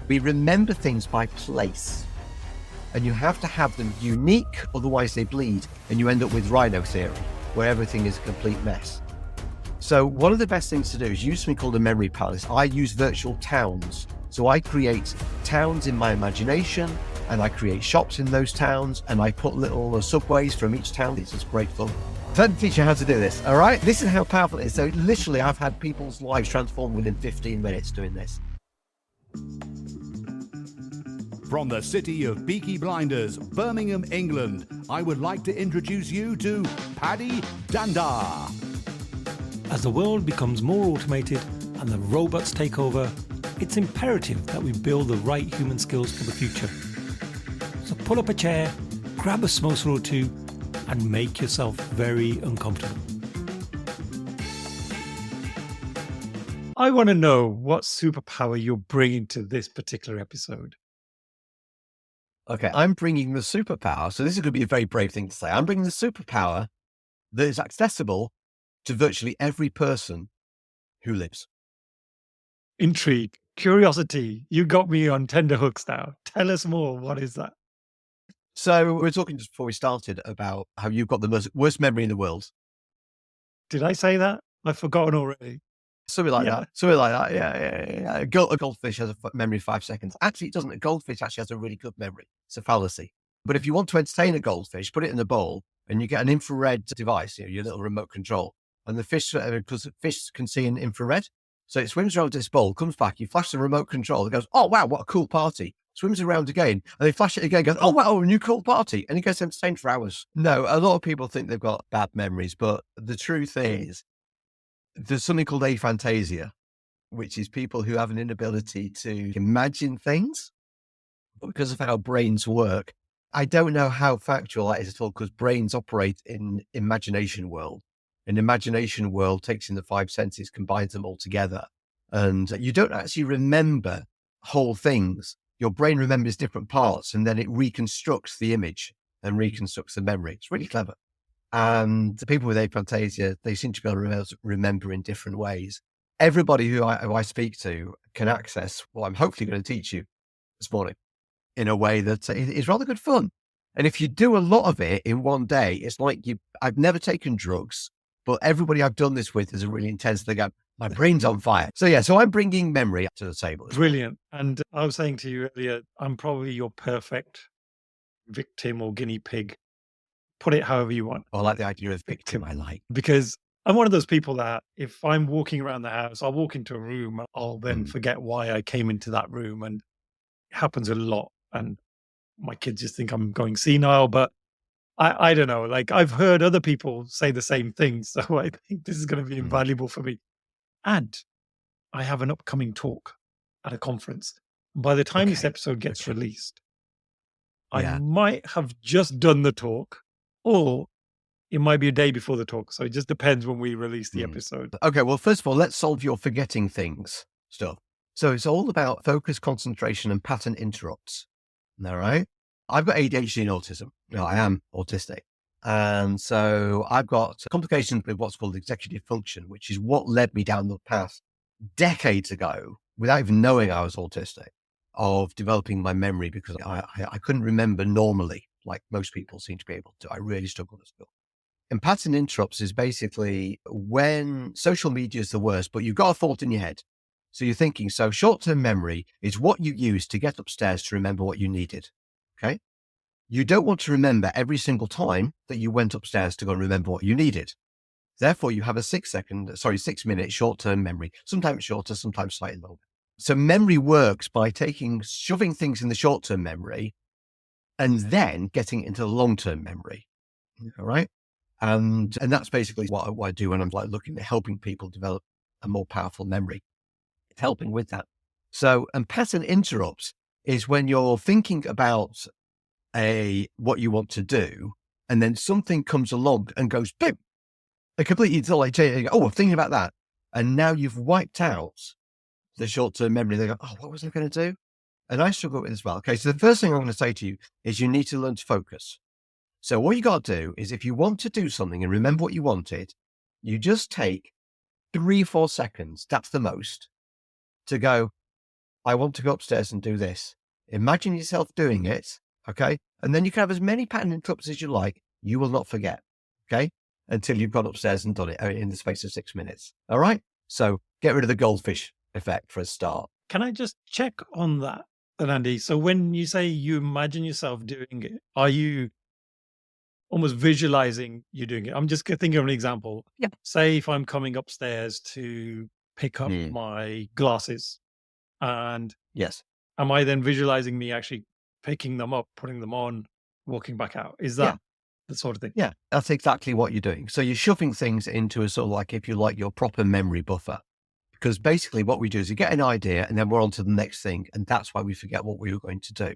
We remember things by place. And you have to have them unique, otherwise they bleed. And you end up with rhino theory, where everything is a complete mess. So one of the best things to do is use something called a memory palace. I use virtual towns. So I create towns in my imagination, and I create shops in those towns, and I put little subways from each town. It's just great fun. So let me teach you how to do this, all right? This is how powerful it is. So literally, I've had people's lives transformed within 15 minutes doing this. From the city of Peaky Blinders, Birmingham, England, I would like to introduce you to Paddy Danda. As the world becomes more automated and the robots take over, it's imperative that we build the right human skills for the future. So pull up a chair, grab a samosa or two, and make yourself very uncomfortable. I want to know what superpower you're bringing to this particular episode. Okay, I'm bringing the superpower. So this is going to be a very brave thing to say. I'm bringing the superpower that is accessible to virtually every person who lives. Intrigue, curiosity, you got me on tender hooks now. Tell us more. What is that? So we were talking just before we started about how you've got the worst memory in the world. Did I say that? I've forgotten already. Something like that. Something like that. Yeah. A goldfish has a memory of 5 seconds. Actually, it doesn't. A goldfish actually has a really good memory. It's a fallacy. But if you want to entertain a goldfish, put it in a bowl and you get an infrared device, your little remote control. And the fish, because the fish can see in infrared. So it swims around this bowl, comes back, you flash the remote control, it goes, oh, wow, what a cool party. Swims around again, and they flash it again, goes, oh, wow, a new cool party. And it gets entertained for hours. No, a lot of people think they've got bad memories, but the truth is, there's something called aphantasia, which is people who have an inability to imagine things. But because of how brains work, I don't know how factual that is at all, because brains operate in imagination world. An imagination world takes in the 5 senses, combines them all together. And you don't actually remember whole things. Your brain remembers different parts, and then it reconstructs the image and reconstructs the memory. It's really clever. And the people with aphantasia, they seem to be able to remember in different ways. Everybody who I speak to can access what I'm hopefully going to teach you this morning in a way that is rather good fun. And if you do a lot of it in one day, it's like I've never taken drugs, but everybody I've done this with is a really intense. They go, my brain's on fire. So I'm bringing memory to the table. Brilliant. And I was saying to you earlier, I'm probably your perfect victim or guinea pig. Put it however you want. I like the idea of victim. I like. Because I'm one of those people that if I'm walking around the house, I'll walk into a room, I'll then forget why I came into that room. And it happens a lot. And my kids just think I'm going senile, but I don't know. Like I've heard other people say the same thing. So I think this is going to be invaluable for me. And I have an upcoming talk at a conference. By the time this episode gets released, I might have just done the talk, or it might be a day before the talk. So it just depends when we release the episode. Okay, well, first of all, let's solve your forgetting things stuff. So it's all about focus, concentration, and pattern interrupts. All right? I've got ADHD and autism. No, I am autistic. And so I've got complications with what's called executive function, which is what led me down the path decades ago, without even knowing I was autistic, of developing my memory, because I couldn't remember normally, like most people seem to be able to. I really struggled at school. And pattern interrupts is basically when social media is the worst, but you've got a thought in your head. So you're thinking, so short-term memory is what you use to get upstairs to remember what you needed. Okay. You don't want to remember every single time that you went upstairs to go and remember what you needed. Therefore, you have a 6 minute short-term memory, sometimes shorter, sometimes slightly longer. So memory works by shoving things in the short-term memory and then getting into the long-term memory. All right. And that's basically what I do when I'm like looking at helping people develop a more powerful memory. It's helping with that. So, and pattern interrupts is when you're thinking about what you want to do, and then something comes along and goes boom. It completely, it's all like, I'm thinking about that. And now you've wiped out the short-term memory. They go, oh, what was I going to do? And I struggle with it as well. Okay. So the first thing I'm going to say to you is you need to learn to focus. So what you got to do is if you want to do something and remember what you wanted, you just take 3-4 seconds. That's the most to go, I want to go upstairs and do this. Imagine yourself doing it, okay? And then you can have as many pattern interrupts as you like. You will not forget, okay? Until you've gone upstairs and done it in the space of 6 minutes. All right? So get rid of the goldfish effect for a start. Can I just check on that, Andy? So when you say you imagine yourself doing it, are you almost visualizing you doing it? I'm just thinking of an example. Yeah. Say if I'm coming upstairs to pick up my glasses, and yes, am I then visualizing me actually picking them up, putting them on, walking back out? Is that the sort of thing? Yeah, that's exactly what you're doing. So you're shoving things into a sort of like, if you like, your proper memory buffer. Because basically what we do is you get an idea and then we're on to the next thing. And that's why we forget what we were going to do.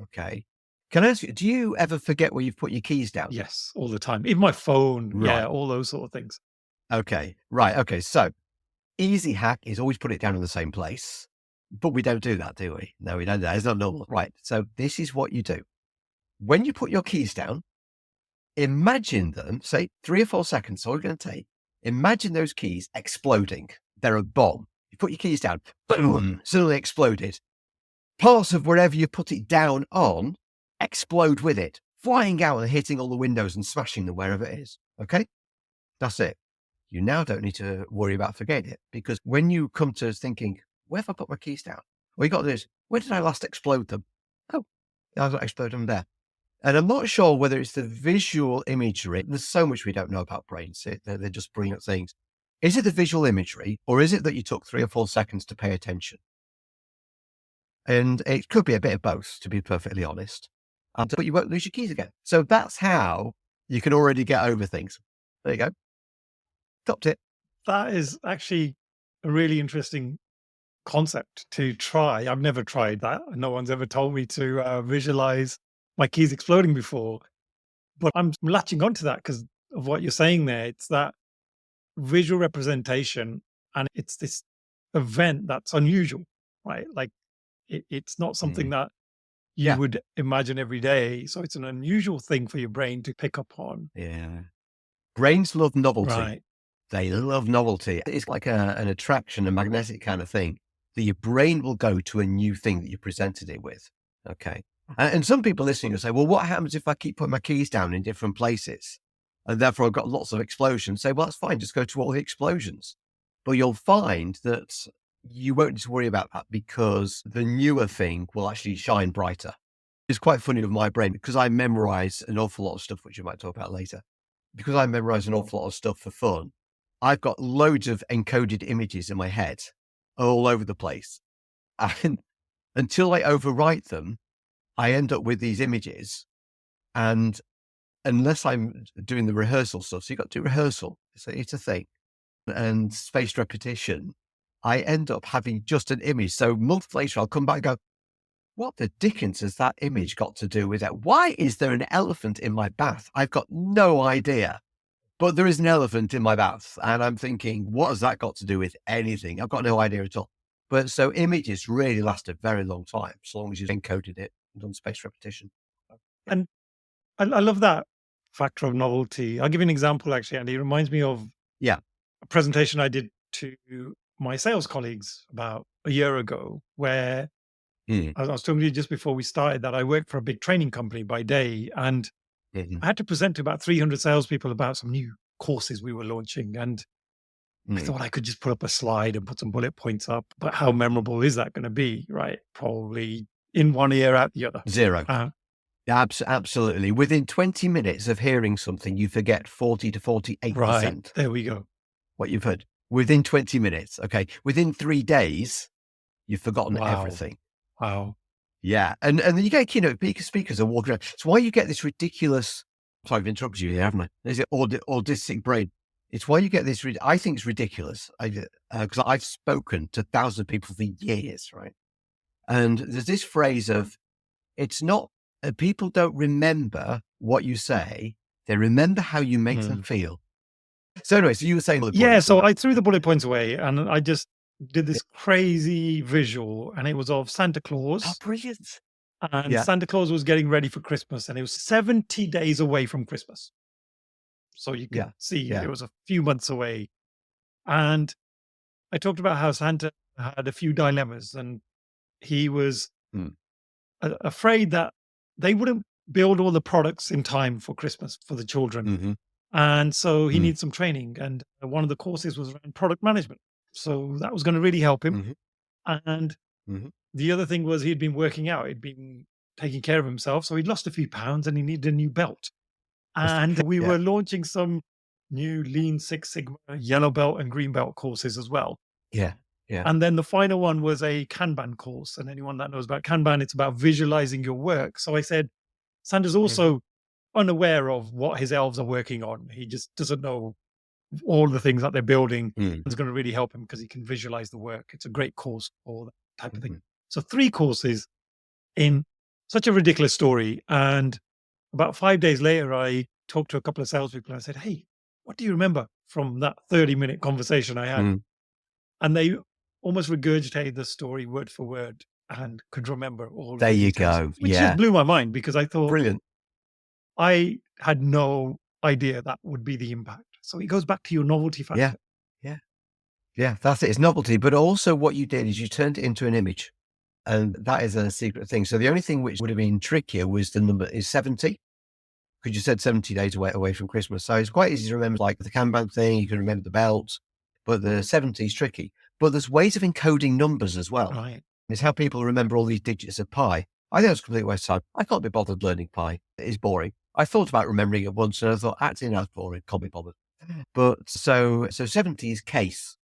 Okay. Can I ask you, do you ever forget where you've put your keys down? Yes, all the time. Even my phone. Right. Yeah, all those sort of things. Okay. Right. Okay. So easy hack is always put it down in the same place. But we don't do that, do we? No, we don't do that. It's not normal. Right. So this is what you do. When you put your keys down, imagine them, say 3 or 4 seconds, all you're going to take. Imagine those keys exploding. They're a bomb. You put your keys down, boom, suddenly exploded. Parts of wherever you put it down on explode with it, flying out and hitting all the windows and smashing them wherever it is. Okay? That's it. You now don't need to worry about forgetting it, because when you come to thinking, where have I put my keys down? Well, you got this. Where did I last explode them? Oh, I got to explode them there. And I'm not sure whether it's the visual imagery. There's so much we don't know about brains. They're just brilliant things. Is it the visual imagery, or is it that you took 3 or 4 seconds to pay attention? And it could be a bit of both, to be perfectly honest. But you won't lose your keys again. So that's how you can already get over things. There you go. Top tip. That is actually a really interesting concept to try. I've never tried that. No one's ever told me to visualize my keys exploding before. But I'm latching onto that because of what you're saying there. It's that visual representation, and it's this event that's unusual, right? Like it's not something that you would imagine every day. So it's an unusual thing for your brain to pick up on. Yeah. Brains love novelty. Right. They love novelty. It's like an attraction, a magnetic kind of thing, that your brain will go to a new thing that you presented it with. Okay. And some people listening will say, well, what happens if I keep putting my keys down in different places? And therefore I've got lots of explosions. Say, well, that's fine. Just go to all the explosions. But you'll find that you won't need to worry about that, because the newer thing will actually shine brighter. It's quite funny with my brain, because I memorize an awful lot of stuff, which we might talk about later. Because I memorize an awful lot of stuff for fun, I've got loads of encoded images in my head all over the place. And until I overwrite them, I end up with these images. And unless I'm doing the rehearsal stuff, so you've got to do rehearsal, it's a thing, and spaced repetition, I end up having just an image. So months later, I'll come back and go, what the dickens has that image got to do with it? Why is there an elephant in my bath? I've got no idea. But there is an elephant in my bath. And I'm thinking, what has that got to do with anything? I've got no idea at all. But so images really last a very long time, as long as you've encoded it and done spaced repetition. And I love that factor of novelty. I'll give you an example, actually, Andy. It reminds me of a presentation I did to my sales colleagues about a year ago, where I was telling you just before we started that I worked for a big training company by day, and I had to present to about 300 salespeople about some new courses we were launching. And I thought I could just put up a slide and put some bullet points up, but how memorable is that going to be, right? Probably in one ear, out the other. Zero. Absolutely. Within 20 minutes of hearing something, you forget 40 to 48%. Right. There we go. What you've heard. Within 20 minutes. Okay. Within 3 days, you've forgotten everything. Wow. Yeah. And then you get keynote speakers are walking around. It's why you get this ridiculous, sorry, I've interrupted you here, haven't I? Is it autistic brain? It's why you get this, I think it's ridiculous, because I've spoken to thousands of people for years, right? And there's this phrase of, it's not, people don't remember what you say, they remember how you make them feel. So anyway, so you were saying... So I threw the bullet points away and I just did this crazy visual, and it was of Santa Claus. Oh, brilliant. And Santa Claus was getting ready for Christmas, and it was 70 days away from Christmas. So you can see it was a few months away. And I talked about how Santa had a few dilemmas, and he was Mm. afraid that they wouldn't build all the products in time for Christmas for the children. Mm-hmm. And so he Mm. needs some training. And one of the courses was around product management. So that was going to really help him. Mm-hmm. And Mm-hmm. the other thing was he'd been working out, he'd been taking care of himself. So he'd lost a few pounds and he needed a new belt. And we Yeah. were launching some new Lean Six Sigma yellow belt and green belt courses as well. Yeah. Yeah. And then the final one was a Kanban course. And anyone that knows about Kanban, it's about visualizing your work. So I said, Sandra's also unaware of what his elves are working on. He just doesn't know all the things that they're building. Mm. It's going to really help him because he can visualize the work. It's a great course for that type of thing. Mhm. So 3 courses in such a ridiculous story. And about 5 days later, I talked to a couple of salespeople and I said, hey, what do you remember from that 30-minute conversation I had? Mm. And they almost regurgitated the story word for word and could remember all of There the you details, go. which Yeah. just blew my mind because I thought Brilliant. I had no idea that would be the impact. So it goes back to your novelty factor. Yeah. Yeah. Yeah. That's it. It's novelty. But also what you did is you turned it into an image. And that is a secret thing. So the only thing which would have been trickier was the number is 70. Because you said 70 days away from Christmas. So it's quite easy to remember, like the Kanban thing, you can remember the belt, but the 70 is tricky. But there's ways of encoding numbers as well. Right. It's how people remember all these digits of pi. I think that's a complete waste of time. I can't be bothered learning pi. It is boring. I thought about remembering it once and I thought, actually, no, it's boring. Can't be bothered. But so 70 is case.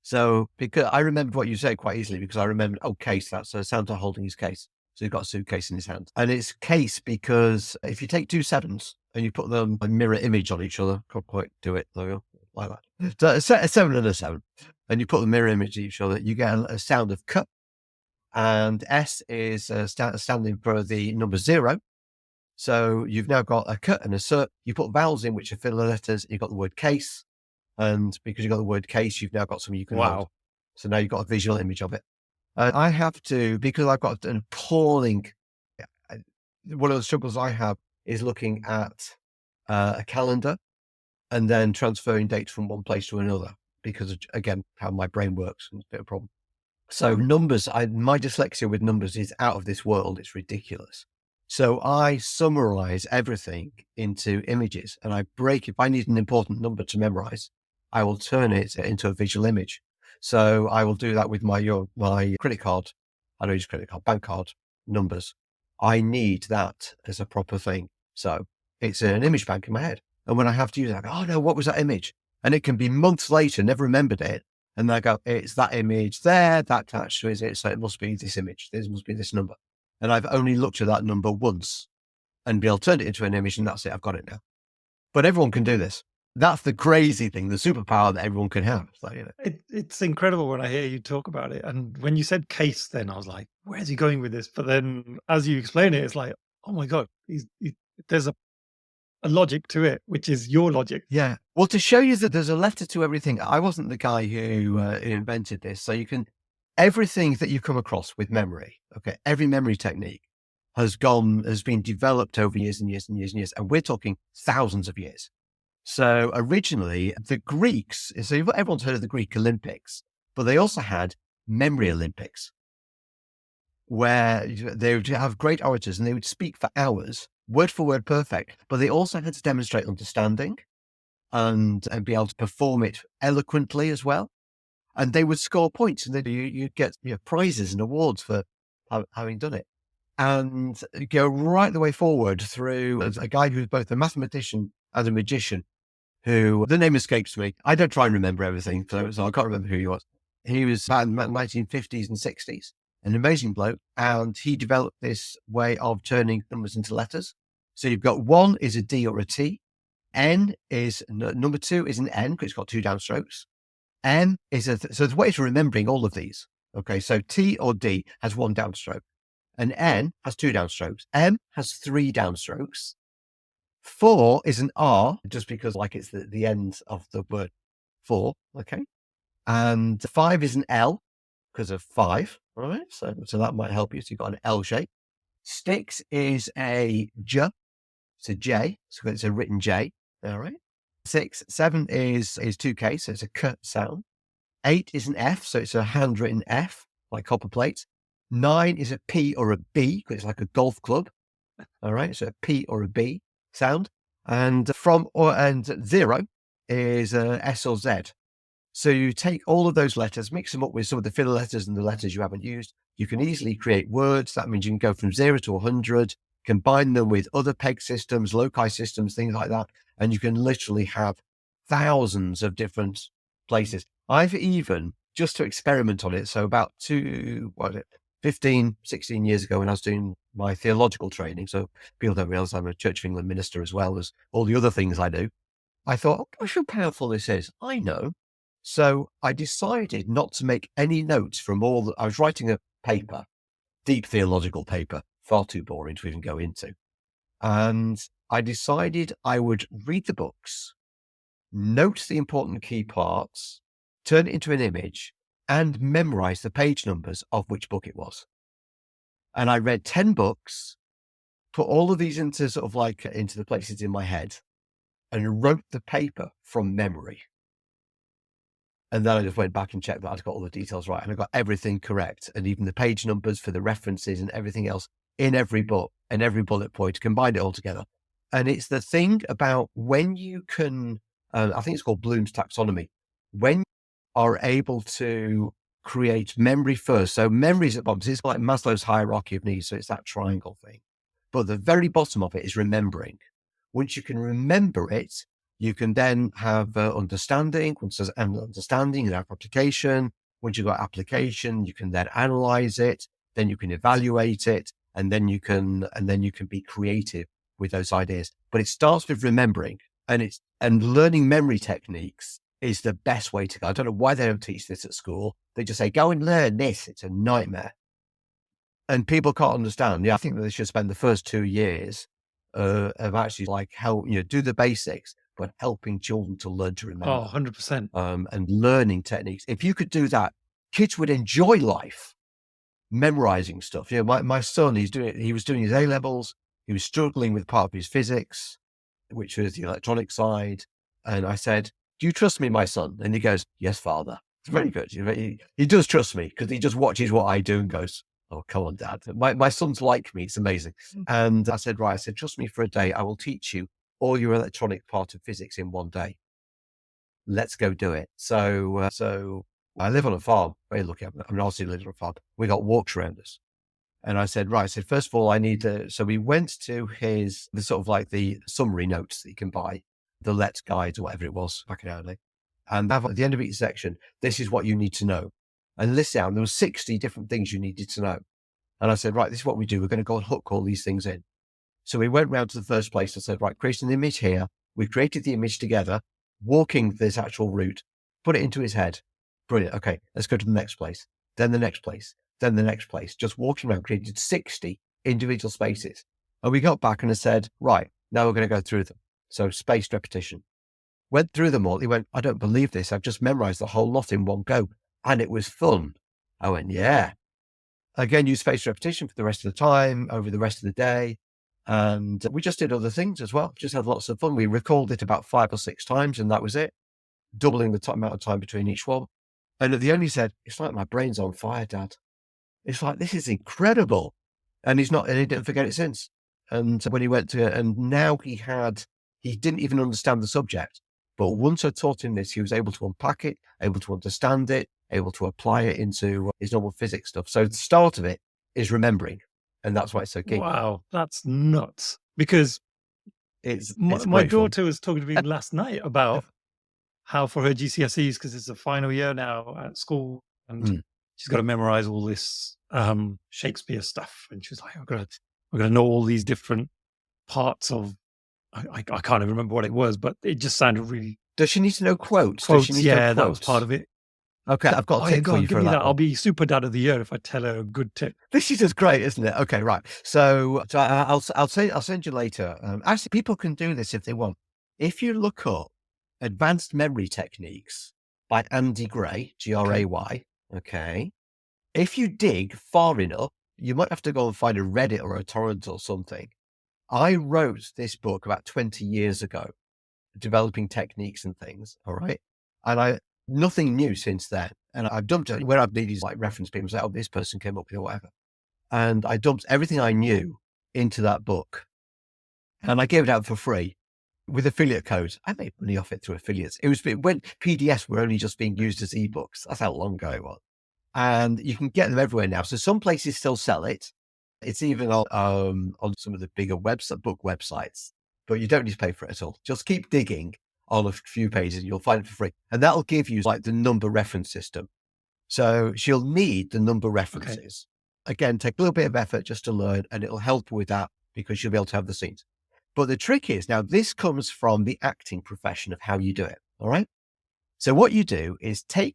So because I remember what you said quite easily because I remembered, case, that's Santa holding his case. So he's got a suitcase in his hand. And it's case because if you take 2 sevens and you put them a mirror image on each other, can't quite do it though, like that. So a 7 and a 7, and you put the mirror image of each other, you get a sound of cut. And S is standing for the number 0. So you've now got a cut and a cert. You put vowels in, which are filler letters. You've got the word case. And because you've got the word case, you've now got something you can hold. So now you've got a visual image of it. I have to, because I've got an appalling, one of the struggles I have is looking at a calendar and then transferring dates from one place to another because of, again, how my brain works. It's a bit of a problem. So numbers, my dyslexia with numbers is out of this world. It's ridiculous. So I summarize everything into images and I break, if I need an important number to memorize, I will turn it into a visual image. So I will do that with my credit card. I don't use credit card, bank card numbers. I need that as a proper thing. So it's an image bank in my head. And when I have to use it, I go, oh no, what was that image? And it can be months later, never remembered it. And I go, it's that image there, that attached to it. So it must be this image. This must be this number. And I've only looked at that number once and be able to turn it into an image and that's it. I've got it now. But everyone can do this. That's the crazy thing, the superpower that everyone can have. So, It's incredible when I hear you talk about it. And when you said case, then I was like, where's he going with this? But then as you explain it, it's like, oh my God, there's a logic to it, which is your logic. Yeah. Well, to show you that there's a letter to everything, I wasn't the guy who invented this. So everything that you come across with memory, every memory technique has been developed over years and years and years and years. And we're talking thousands of years. So originally the Greeks, so everyone's heard of the Greek Olympics, but they also had memory Olympics where they would have great orators and they would speak for hours, word for word perfect, but they also had to demonstrate understanding and be able to perform it eloquently as well. And they would score points and then you'd get prizes and awards for having done it. And go right the way forward through a guy who's both a mathematician and a magician, who the name escapes me. I don't try and remember everything, so I can't remember who he was. He was about in the 1950s and 60s, an amazing bloke, and he developed this way of turning numbers into letters. So you've got 1 is a D or a T, N is number 2 is an N because it's got 2 downstrokes. M is so the way to remembering all of these. Okay, so T or D has 1 downstroke. An N has 2 downstrokes. M has 3 downstrokes. 4 is an R, just because it's the end of the word 4. Okay. And 5 is an L because of 5. All right. So that might help you. So you've got an L shape. 6 is a J. It's a J. So it's a written J. All right. 7 is 2K. So it's a K sound. 8 is an F. So it's a handwritten F, like copper plate. 9 is a P or a B, because it's like a golf club. All right. So a P or a B sound. And 0 is a S or Z. So you take all of those letters, mix them up with some of the filler letters and the letters you haven't used. You can easily create words. That means you can go from 0 to 100, combine them with other peg systems, loci systems, things like that. And you can literally have thousands of different places. I've even, just to experiment on it, so about 15, 16 years ago, when I was doing my theological training, so people don't realize I'm a Church of England minister as well as all the other things I do. I thought, oh gosh, how powerful this is. I know. So I decided not to make any notes from I was writing a paper, deep theological paper, far too boring to even go into. And I decided I would read the books, note the important key parts, turn it into an image, and memorize the page numbers of which book it was. And I read 10 books, put all of these into into the places in my head, and wrote the paper from memory. And then I just went back and checked that I'd got all the details right, and I got everything correct, and even the page numbers for the references and everything else in every book and every bullet point, combined it all together. And it's the thing about when you can, I think it's called Bloom's taxonomy, when you are able to create memory first. So memory is at the bottom. It's like Maslow's hierarchy of needs. So it's that triangle thing. But the very bottom of it is remembering. Once you can remember it, you can then have understanding. Once there's understanding, you have application. Once you've got application, you can then analyze it. Then you can evaluate it, and then you can be creative with those ideas. But it starts with remembering, and learning memory techniques is the best way to go. I don't know why they don't teach this at school. They just say, go and learn this. It's a nightmare. And people can't understand. Yeah, I think that they should spend the first 2 years of actually do the basics, but helping children to learn to remember. Oh, 100%. And learning techniques. If you could do that, kids would enjoy life, memorizing stuff. My son, he was doing his A-levels. He was struggling with part of his physics, which was the electronic side. And I said, do you trust me, my son? And he goes, yes, father. It's very good. He does trust me, because he just watches what I do and goes, oh, come on, Dad. My son's like me. It's amazing. And I said, trust me for a day. I will teach you all your electronic part of physics in one day. Let's go do it. So I live on a farm. Very lucky. I'm obviously living on a farm. We got walks around us. And I said, first of all, I need to. So we went to the summary notes that you can buy, the Let's guides or whatever it was back in our day. And at the end of each section, this is what you need to know. And list down, there were 60 different things you needed to know. And I said, this is what we do. We're going to go and hook all these things in. So we went round to the first place and said, create an image here. We created the image together, walking this actual route, put it into his head. Brilliant. Okay, let's go to the next place. Then the next place. Then the next place. Just walking around, created 60 individual spaces. And we got back and I said, now we're going to go through them. So spaced repetition. Went through them all. He went, I don't believe this. I've just memorized the whole lot in one go. And it was fun. I went, yeah. Again, use spaced repetition for the rest of the time, over the rest of the day. And we just did other things as well. Just had lots of fun. We recalled it about 5 or 6 times, and that was it. Doubling the amount of time between each one. And at the end, he said, it's like my brain's on fire, Dad. It's like, this is incredible. And he didn't forget it since. And when he went to, and now he didn't even understand the subject. But once I taught him this, he was able to unpack it, able to understand it, able to apply it into his normal physics stuff. So the start of it is remembering. And that's why it's so key. Wow, that's nuts. Because it's my daughter was talking to me last night about how for her GCSEs, because it's the final year now at school, and she's got to memorize all this Shakespeare stuff. And she's like, we're going to know all these different parts of, I can't even remember what it was, but it just sounded really... Does she need to know quotes? Yeah, that was part of it. Okay, I've got a tip for you for that. I'll be super dad of the year if I tell her a good tip. This is just great, isn't it? Okay, right. So I'll send you later. Actually, people can do this if they want. If you look up Advanced Memory Techniques by Andy Gray, Gray. Okay. If you dig far enough, you might have to go and find a Reddit or a torrent or something. I wrote this book about 20 years ago, developing techniques and things. All right. And nothing new since then. And I've dumped it where I've needed reference people say, oh, this person came up with it or whatever. and I dumped everything I knew into that book, and I gave it out for free with affiliate codes. I made money off it through affiliates. It was when PDFs were only just being used as ebooks. That's how long ago it was. And you can get them everywhere now. So some places still sell it. It's even on some of the bigger book websites, but you don't need to pay for it at all. Just keep digging on a few pages, you'll find it for free. And that'll give you like the number reference system. So she'll need the number references. Okay. Again, take a little bit of effort just to learn, and it'll help with that because she'll be able to have the scenes. But the trick is, now this comes from the acting profession of how you do it. All right. So what you do is I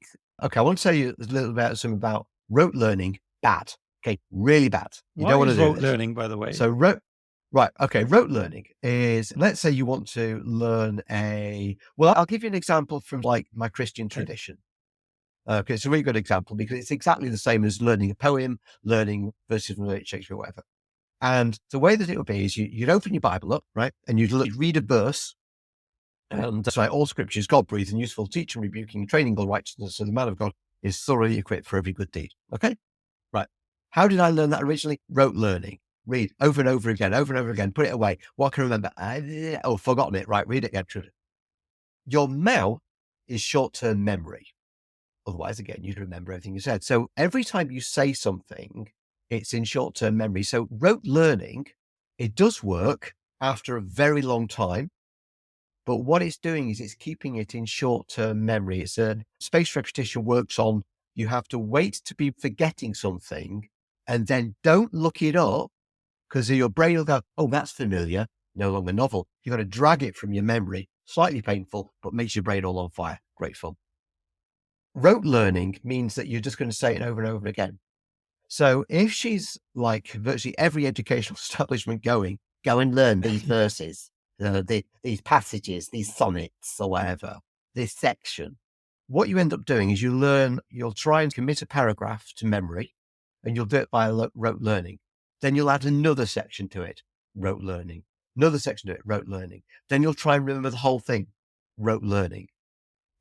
want to tell you a little about something about rote learning. Bad. Okay. Really bad. You don't want to do rote learning, by the way. So rote learning is, let's say you want to learn I'll give you an example from like my Christian tradition. Okay, it's a really good example because it's exactly the same as learning a poem, learning verses from Shakespeare, whatever. And the way that it would be is you'd open your Bible up, right? And you'd read a verse. And that's right, all scripture is God-breathed and useful, teaching, rebuking, training all righteousness, so the man of God is thoroughly equipped for every good deed. Okay? Right. How did I learn that originally? Rote learning. Read over and over again, put it away. What can I remember? Forgotten it. Right, read it again. Your mouth is short-term memory. Otherwise, again, you'd remember everything you said. So every time you say something, it's in short-term memory. So rote learning, it does work after a very long time. But what it's doing is it's keeping it in short-term memory. It's spaced repetition works on, you have to wait to be forgetting something and then don't look it up because your brain will go, oh, that's familiar, no longer novel. You've got to drag it from your memory. Slightly painful, but makes your brain all on fire. Great fun. Rote learning means that you're just going to say it over and over again. So if she's like virtually every educational establishment going, go and learn these verses, these passages, these sonnets or whatever, this section, what you end up doing is you'll try and commit a paragraph to memory, and you'll do it by rote learning. Then you'll add another section to it, rote learning, another section to it, rote learning. Then you'll try and remember the whole thing, rote learning.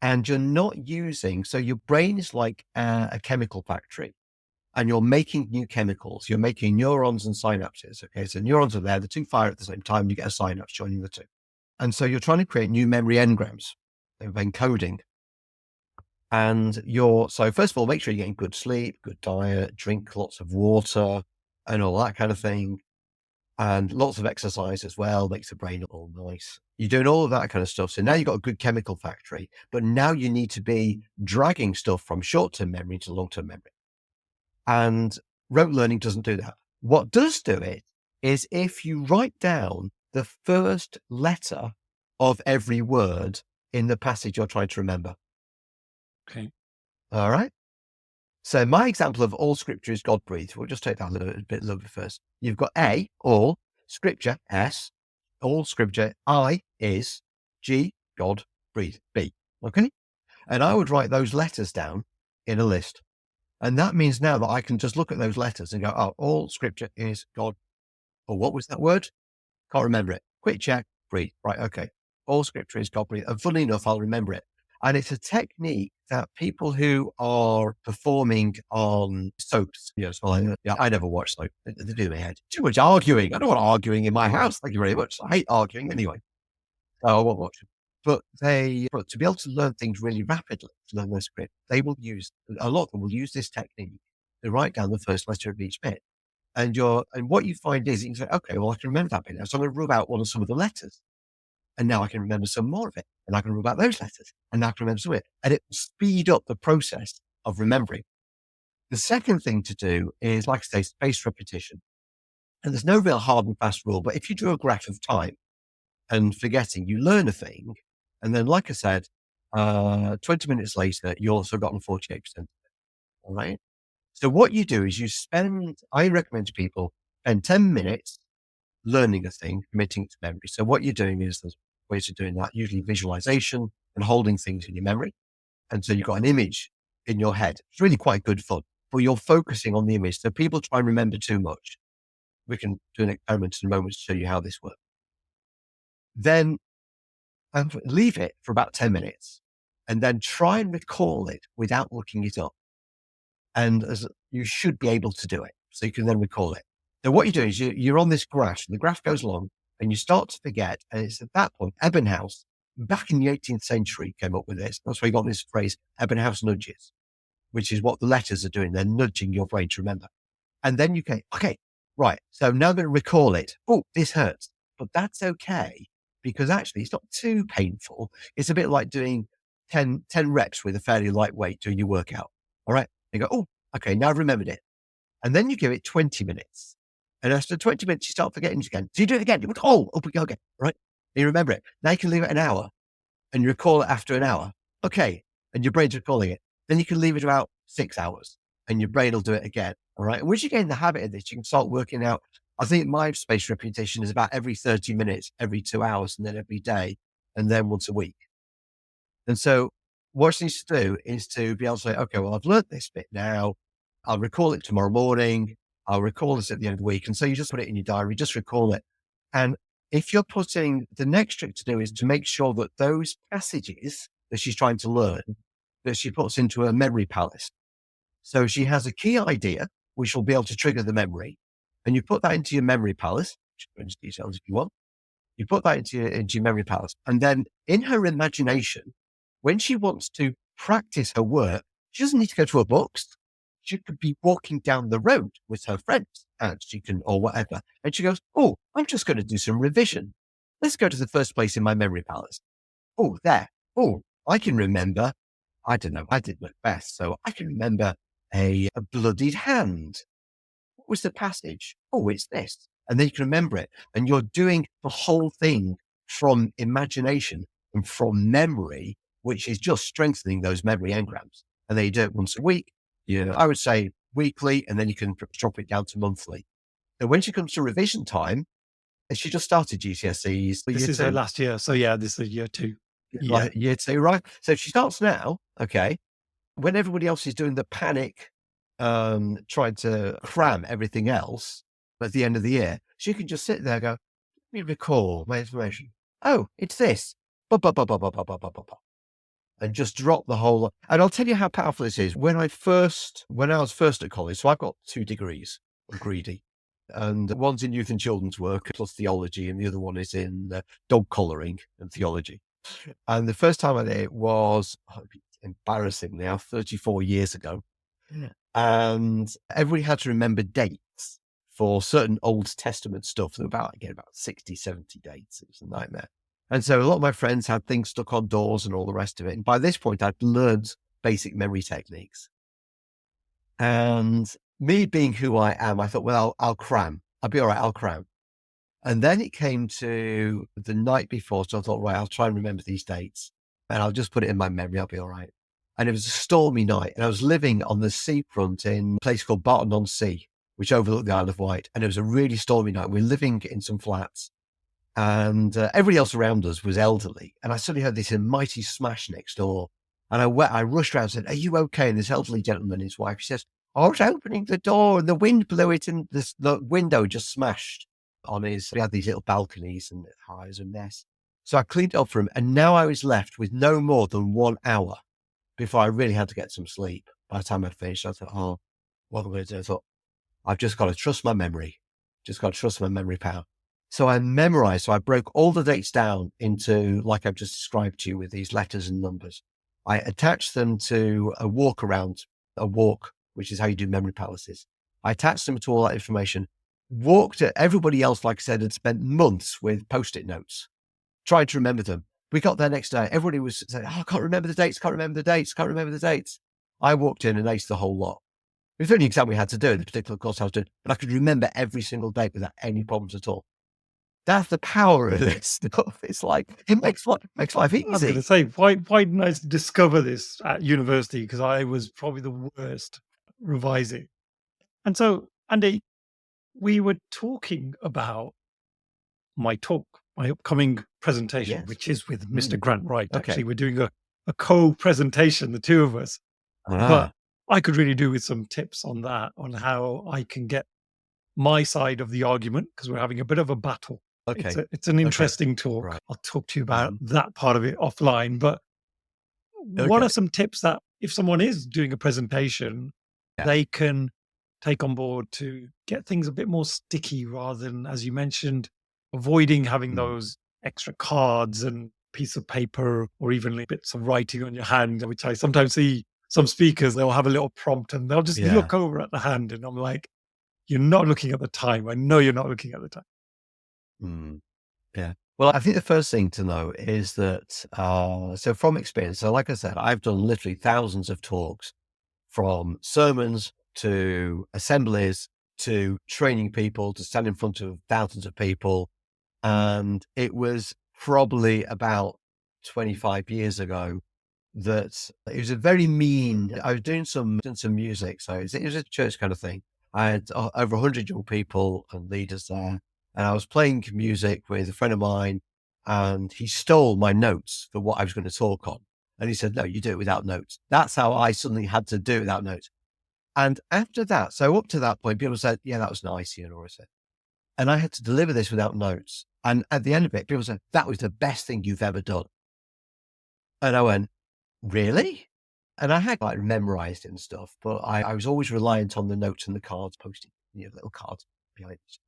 And you're not so your brain is like a chemical factory, and you're making new chemicals. You're making neurons and synapses. Okay. So neurons are there. The two fire at the same time. You get a synapse joining the two. And so you're trying to create new memory engrams of encoding. And so first of all, make sure you're getting good sleep, good diet, drink lots of water and all that kind of thing. And lots of exercise as well, makes the brain all nice. You're doing all of that kind of stuff. So now you've got a good chemical factory, but now you need to be dragging stuff from short-term memory to long-term memory. And rote learning doesn't do that. What does do it is if you write down the first letter of every word in the passage you're trying to remember. Okay. All right. So my example of all scripture is God-breathed. We'll just take that a little bit first. You've got A, all, scripture, S, all scripture, I is, G, God, breathe, B. Okay. And I would write those letters down in a list. And that means now that I can just look at those letters and go, oh, all scripture is God. Or what was that word? Can't remember it. Quick check, breathe. Right. Okay. All scripture is God breathed. And funny enough, I'll remember it. And it's a technique that people who are performing on soaps, I never watch soap. They do my head. Too much arguing. I don't want arguing in my house. Thank you very much. I hate arguing anyway. So I won't watch it. But to be able to learn things really rapidly, to learn their script, a lot of them will use this technique to write down the first letter of each bit. And what you find is you can say, okay, well, I can remember that bit now. So I'm going to rub out some of the letters. And now I can remember some more of it. And I can rub out those letters. And now I can remember some of it. And it will speed up the process of remembering. The second thing to do is, like I say, spaced repetition. And there's no real hard and fast rule, but if you do a graph of time and forgetting, you learn a thing. And then, like I said, 20 minutes later, you've forgotten 48%. All right. So what you do is I recommend to people, spend 10 minutes learning a thing, committing to memory. So what you're doing is there's ways of doing that, usually visualization and holding things in your memory. And so you've got an image in your head. It's really quite good fun, but you're focusing on the image. So people try and remember too much. We can do an experiment in a moment to show you how this works. Then leave it for about 10 minutes and then try and recall it without looking it up. And you should be able to do it. so you can then recall it. So what you do is you're on this graph, and the graph goes along, and you start to forget. And it's at that point, Ebbinghaus, back in the 18th century, came up with this. That's why you got this phrase, Ebbinghaus nudges, which is what the letters are doing. They're nudging your brain to remember. And then you go, okay, right. So now I'm going to recall it. Oh, this hurts. But that's okay, because actually it's not too painful. It's a bit like doing 10 reps with a fairly light weight doing your workout. All right. You go, oh, okay, now I've remembered it. And then you give it 20 minutes. And after 20 minutes, you start forgetting it again. So you do it again. You go, up we go again. Right. And you remember it. Now you can leave it an hour and you recall it after an hour. Okay. And your brain's recalling it. Then you can leave it about 6 hours and your brain will do it again. All right. And once you get in the habit of this, you can start working out. I think my spaced repetition is about every 30 minutes, every 2 hours, and then every day, and then once a week. And so what she needs to do is to be able to say, okay, well, I've learned this bit now. I'll recall it tomorrow morning. I'll recall this at the end of the week. And so you just put it in your diary, just recall it. And if you're putting, the next trick to do is to make sure that those passages that she's trying to learn, that she puts into a memory palace. So she has a key idea, which will be able to trigger the memory. And you put that into your memory palace, which brings details if you want. You put that into your memory palace. And then in her imagination, when she wants to practice her work, she doesn't need to go to her books. She could be walking down the road with her friends and she can, or whatever. And she goes, oh, I'm just going to do some revision. Let's go to the first place in my memory palace. Oh, there. Oh, I can remember. I don't know. I did Macbeth. So I can remember a bloodied hand. What was the passage? Oh, it's this. And then you can remember it. And you're doing the whole thing from imagination and from memory, which is just strengthening those memory engrams. And then you do it once a week. I would say weekly, and then you can drop it down to monthly. So when she comes to revision time, and she just started GCSEs. This is her last year. So yeah, this is year 2. Yeah. Year 2, right? So she starts now, okay, when everybody else is doing the panic, trying to cram everything else at the end of the year, she can just sit there and go, let me recall my information. Oh, it's this. And just drop the whole lot. And I'll tell you how powerful this is. When I was first at college, so I've got 2 degrees. I'm greedy. And one's in youth and children's work plus theology, and the other one is in dog collaring and theology. And the first time I did it was embarrassing now, 34 years ago. Yeah. And everybody had to remember dates for certain Old Testament stuff. There were about 60, 70 dates. It was a nightmare. And so a lot of my friends had things stuck on doors and all the rest of it. And by this point, I'd learned basic memory techniques. And me being who I am, I thought, well, I'll cram. I'll be all right. I'll cram. And then it came to the night before. So I thought, right, I'll try and remember these dates and I'll just put it in my memory. I'll be all right. And it was a stormy night. And I was living on the seafront in a place called Barton-on-Sea, which overlooked the Isle of Wight. And it was a really stormy night. We're living in some flats. And everybody else around us was elderly. And I suddenly heard this mighty smash next door. And I rushed around and said, are you okay? And this elderly gentleman, his wife, he says, I was opening the door and the wind blew it and the window just smashed on his. We had these little balconies and it was a mess. So I cleaned it up for him. And now I was left with no more than 1 hour before I really had to get some sleep. By the time I'd finished, I thought, oh, what am I going to do? I thought, I've just got to trust my memory. Just got to trust my memory power. So I memorized. So I broke all the dates down into, like I've just described to you, with these letters and numbers. I attached them to a walk, which is how you do memory palaces. I attached them to all that information, walked at everybody else, like I said, had spent months with Post-it notes, trying to remember them. We got there next day. Everybody was saying, oh, I can't remember the dates. I walked in and aced the whole lot. It was the only exam we had to do in the particular course I was doing, but I could remember every single date without any problems at all. That's the power of this stuff. It's like, it makes life easy. I was going to say, why didn't I discover this at university? Because I was probably the worst revising. And so, Andy, we were talking about my upcoming presentation, Yes. which is with Mr. Grant Wright. Okay. Actually, we're doing a co-presentation, the two of us. But I could really do with some tips on that, on how I can get my side of the argument, because we're having a bit of a battle. Okay. It's an interesting talk. Right. I'll talk to you about that part of it offline. But what are some tips that if someone is doing a presentation, they can take on board to get things a bit more sticky rather than, as you mentioned, avoiding having those extra cards and piece of paper or even like bits of writing on your hand, which I sometimes see some speakers, they'll have a little prompt and they'll just Yeah. look over at the hand. And I'm like, you're not looking at the time. I know you're not looking at the time. Mm. Yeah. Well, I think the first thing to know is that, so from experience, so like I said, I've done literally thousands of talks, from sermons to assemblies to training people to stand in front of thousands of people. And it was probably about 25 years ago that it was a very mean, I was doing some music. So it was a church kind of thing. I had over 100 young people and leaders there. And I was playing music with a friend of mine, and he stole my notes for what I was going to talk on. And he said, no, you do it without notes. That's how I suddenly had to do it without notes. And after that, so up to that point, people said, yeah, that was nice, I said. And I had to deliver this without notes. And at the end of it, people said, that was the best thing you've ever done. And I went, really? And I had like memorized it and stuff, but I was always reliant on the notes and the cards posted, little cards behind it.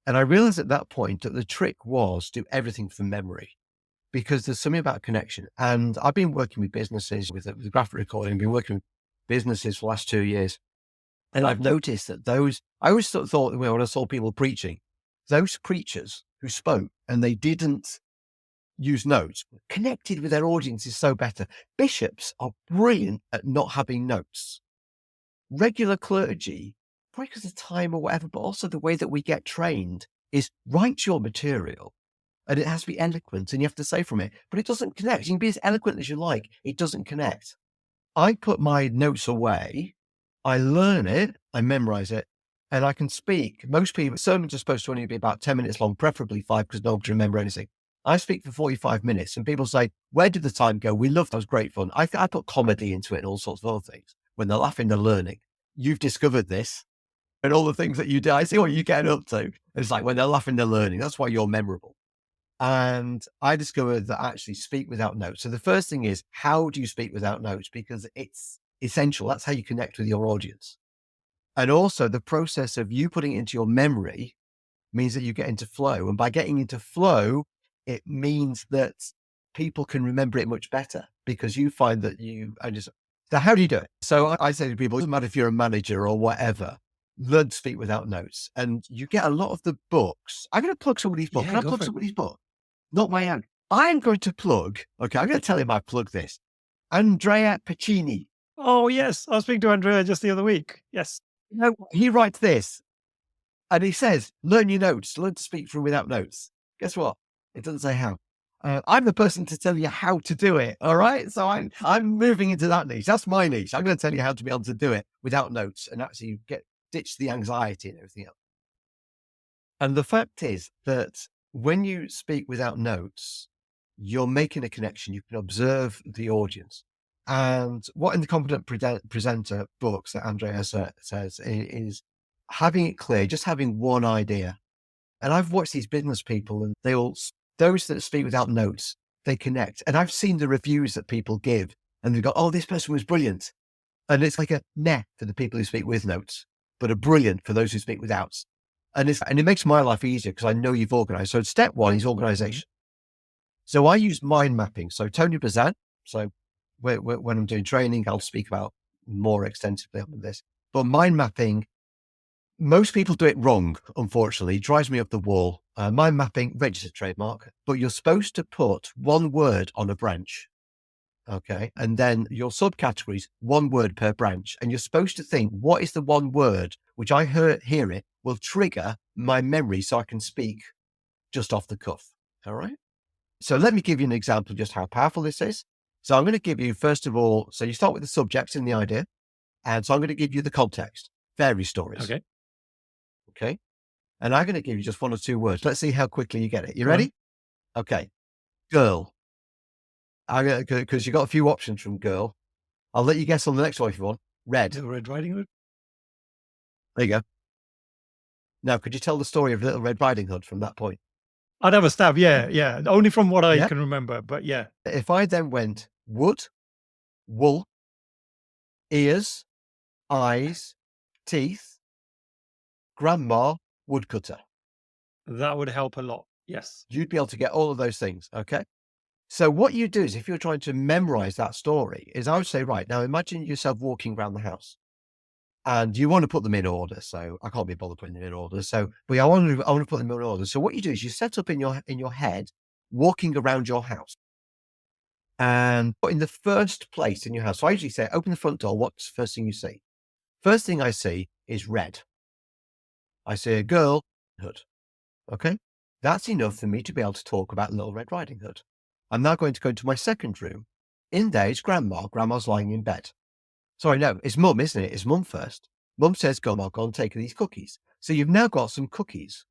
And I realized at that point that the trick was do everything from memory, because there's something about connection. And I've been working with businesses with graphic recording, been working with businesses for the last 2 years. And I've noticed that I always thought when I saw people preaching, those preachers who spoke and they didn't use notes, connected with their audience is so better. Bishops are brilliant at not having notes. Regular clergy, probably because of time or whatever, but also the way that we get trained is write your material and it has to be eloquent and you have to say from it, but it doesn't connect. You can be as eloquent as you like. It doesn't connect. I put my notes away. I learn it. I memorize it. And I can speak. Most people, sermons are supposed to only be about 10 minutes long, preferably 5, because nobody can remember anything. I speak for 45 minutes and people say, where did the time go? We loved that. It was great fun. I put comedy into it and all sorts of other things. When they're laughing, they're learning. You've discovered this and all the things that you do. I see what you're getting up to. It's like when they're laughing, they're learning. That's why you're memorable. And I discovered that actually speak without notes. So the first thing is, how do you speak without notes? Because it's essential. That's how you connect with your audience. And also the process of you putting it into your memory means that you get into flow. And by getting into flow, it means that people can remember it much better, because you find that so how do you do it? So I say to people, it doesn't matter if you're a manager or whatever, learn to speak without notes. And you get a lot of the books. I'm going to plug somebody's book. Yeah, Can I go plug for it. somebody's book? Not my own. I'm going to plug, okay, I'm going to tell him I plug this. Andrea Pacini. Oh, yes. I was speaking to Andrea just the other week. Yes. He writes this and he says, learn your notes, learn to speak from without notes. Guess what? It doesn't say how. I'm the person to tell you how to do it. All right. So I'm moving into that niche. That's my niche. I'm going to tell you how to be able to do it without notes and actually ditch the anxiety and everything else. And the fact is that when you speak without notes, you're making a connection. You can observe the audience. And what in the Competent Presenter books that Andrea says is having it clear, just having one idea. And I've watched these business people and those that speak without notes, they connect. And I've seen the reviews that people give and they go, oh, this person was brilliant. And it's like a meh for the people who speak with notes, but a brilliant for those who speak without. And it makes my life easier because I know you've organized. So step one is organization. So I use mind mapping. So Tony Bazan. So when I'm doing training, I'll speak about more extensively on this. But mind mapping, most people do it wrong, unfortunately. It drives me up the wall. Mind mapping, registered trademark, but you're supposed to put one word on a branch. Okay. And then your subcategories, one word per branch. And you're supposed to think, what is the one word which I hear it will trigger my memory so I can speak just off the cuff. All right. So let me give you an example of just how powerful this is. So I'm going to give you, first of all, so you start with the subject and the idea. And so I'm going to give you the context, fairy stories. Okay. Okay. And I'm going to give you just one or two words. Let's see how quickly you get it. You Go ready? Okay. Girl. Because you got a few options from girl. I'll let you guess on the next one if you want. Red. Little Red Riding Hood. There you go. Now, could you tell the story of Little Red Riding Hood from that point? I'd have a stab. Yeah. Only from what I can remember, but yeah. If I then went wood, wool, ears, eyes, teeth, grandma, woodcutter. That would help a lot. Yes. You'd be able to get all of those things. Okay. So what you do is, if you're trying to memorize that story, is I would say, right, now imagine yourself walking around the house and you want to put them in order. So I can't be bothered putting them in order. So, but I want to put them in order. So what you do is you set up in your head, walking around your house. And in the first place in your house, so I usually say, open the front door. What's the first thing you see? First thing I see is red. I see a girl hood. Okay. That's enough for me to be able to talk about Little Red Riding Hood. I'm now going to go into my second room. In there is grandma. Grandma's lying in bed. Sorry, no, it's mum, isn't it? It's mum first. Mum says, go and take these cookies. So you've now got some cookies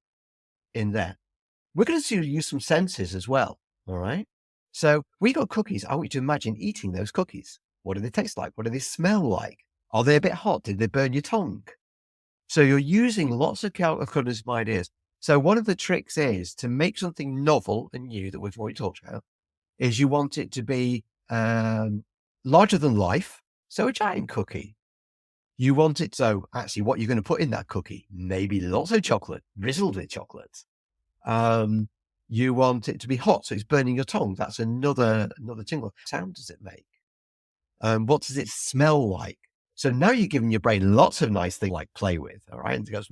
in there. We're going to use some senses as well. All right. So we got cookies. I want you to imagine eating those cookies. What do they taste like? What do they smell like? Are they a bit hot? Did they burn your tongue? So you're using lots of cognitive ideas. So one of the tricks is to make something novel and new that we've already talked about, is you want it to be larger than life. So a giant cookie. You want it, so actually what you're going to put in that cookie, maybe lots of chocolate, drizzled with chocolate. You want it to be hot, so it's burning your tongue. That's another tingle. What sound does it make? What does it smell like? So now you're giving your brain lots of nice things like play with, all right? And it goes,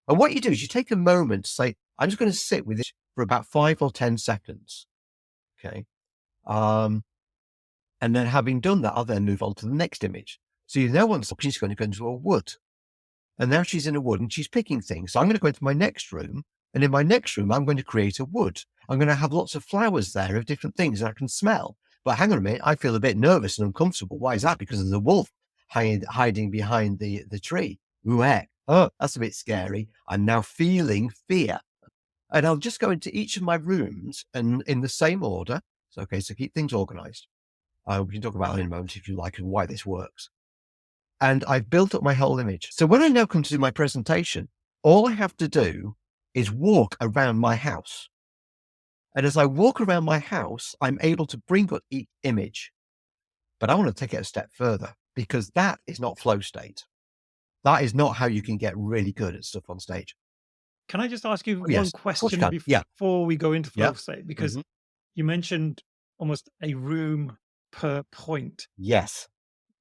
And what you do is you take a moment to say, I'm just going to sit with this for about 5 or 10 seconds. Okay. And then having done that, I'll then move on to the next image. So you know once she's going to go into a wood. And now she's in a wood and she's picking things. So I'm going to go into my next room. And in my next room, I'm going to create a wood. I'm going to have lots of flowers there of different things I can smell. But hang on a minute, I feel a bit nervous and uncomfortable. Why is that? Because there's a wolf hiding behind the tree. Ooh, heck. Oh, that's a bit scary. I'm now feeling fear. And I'll just go into each of my rooms and in the same order. So, okay, so keep things organized. We can talk about that in a moment if you like and why this works. And I've built up my whole image. So when I now come to do my presentation, all I have to do is walk around my house. And as I walk around my house, I'm able to bring up each image. But I want to take it a step further because that is not flow state. That is not how you can get really good at stuff on stage. Can I just ask you yes, one question before we go into flow state? Because you mentioned almost a room per point. Yes.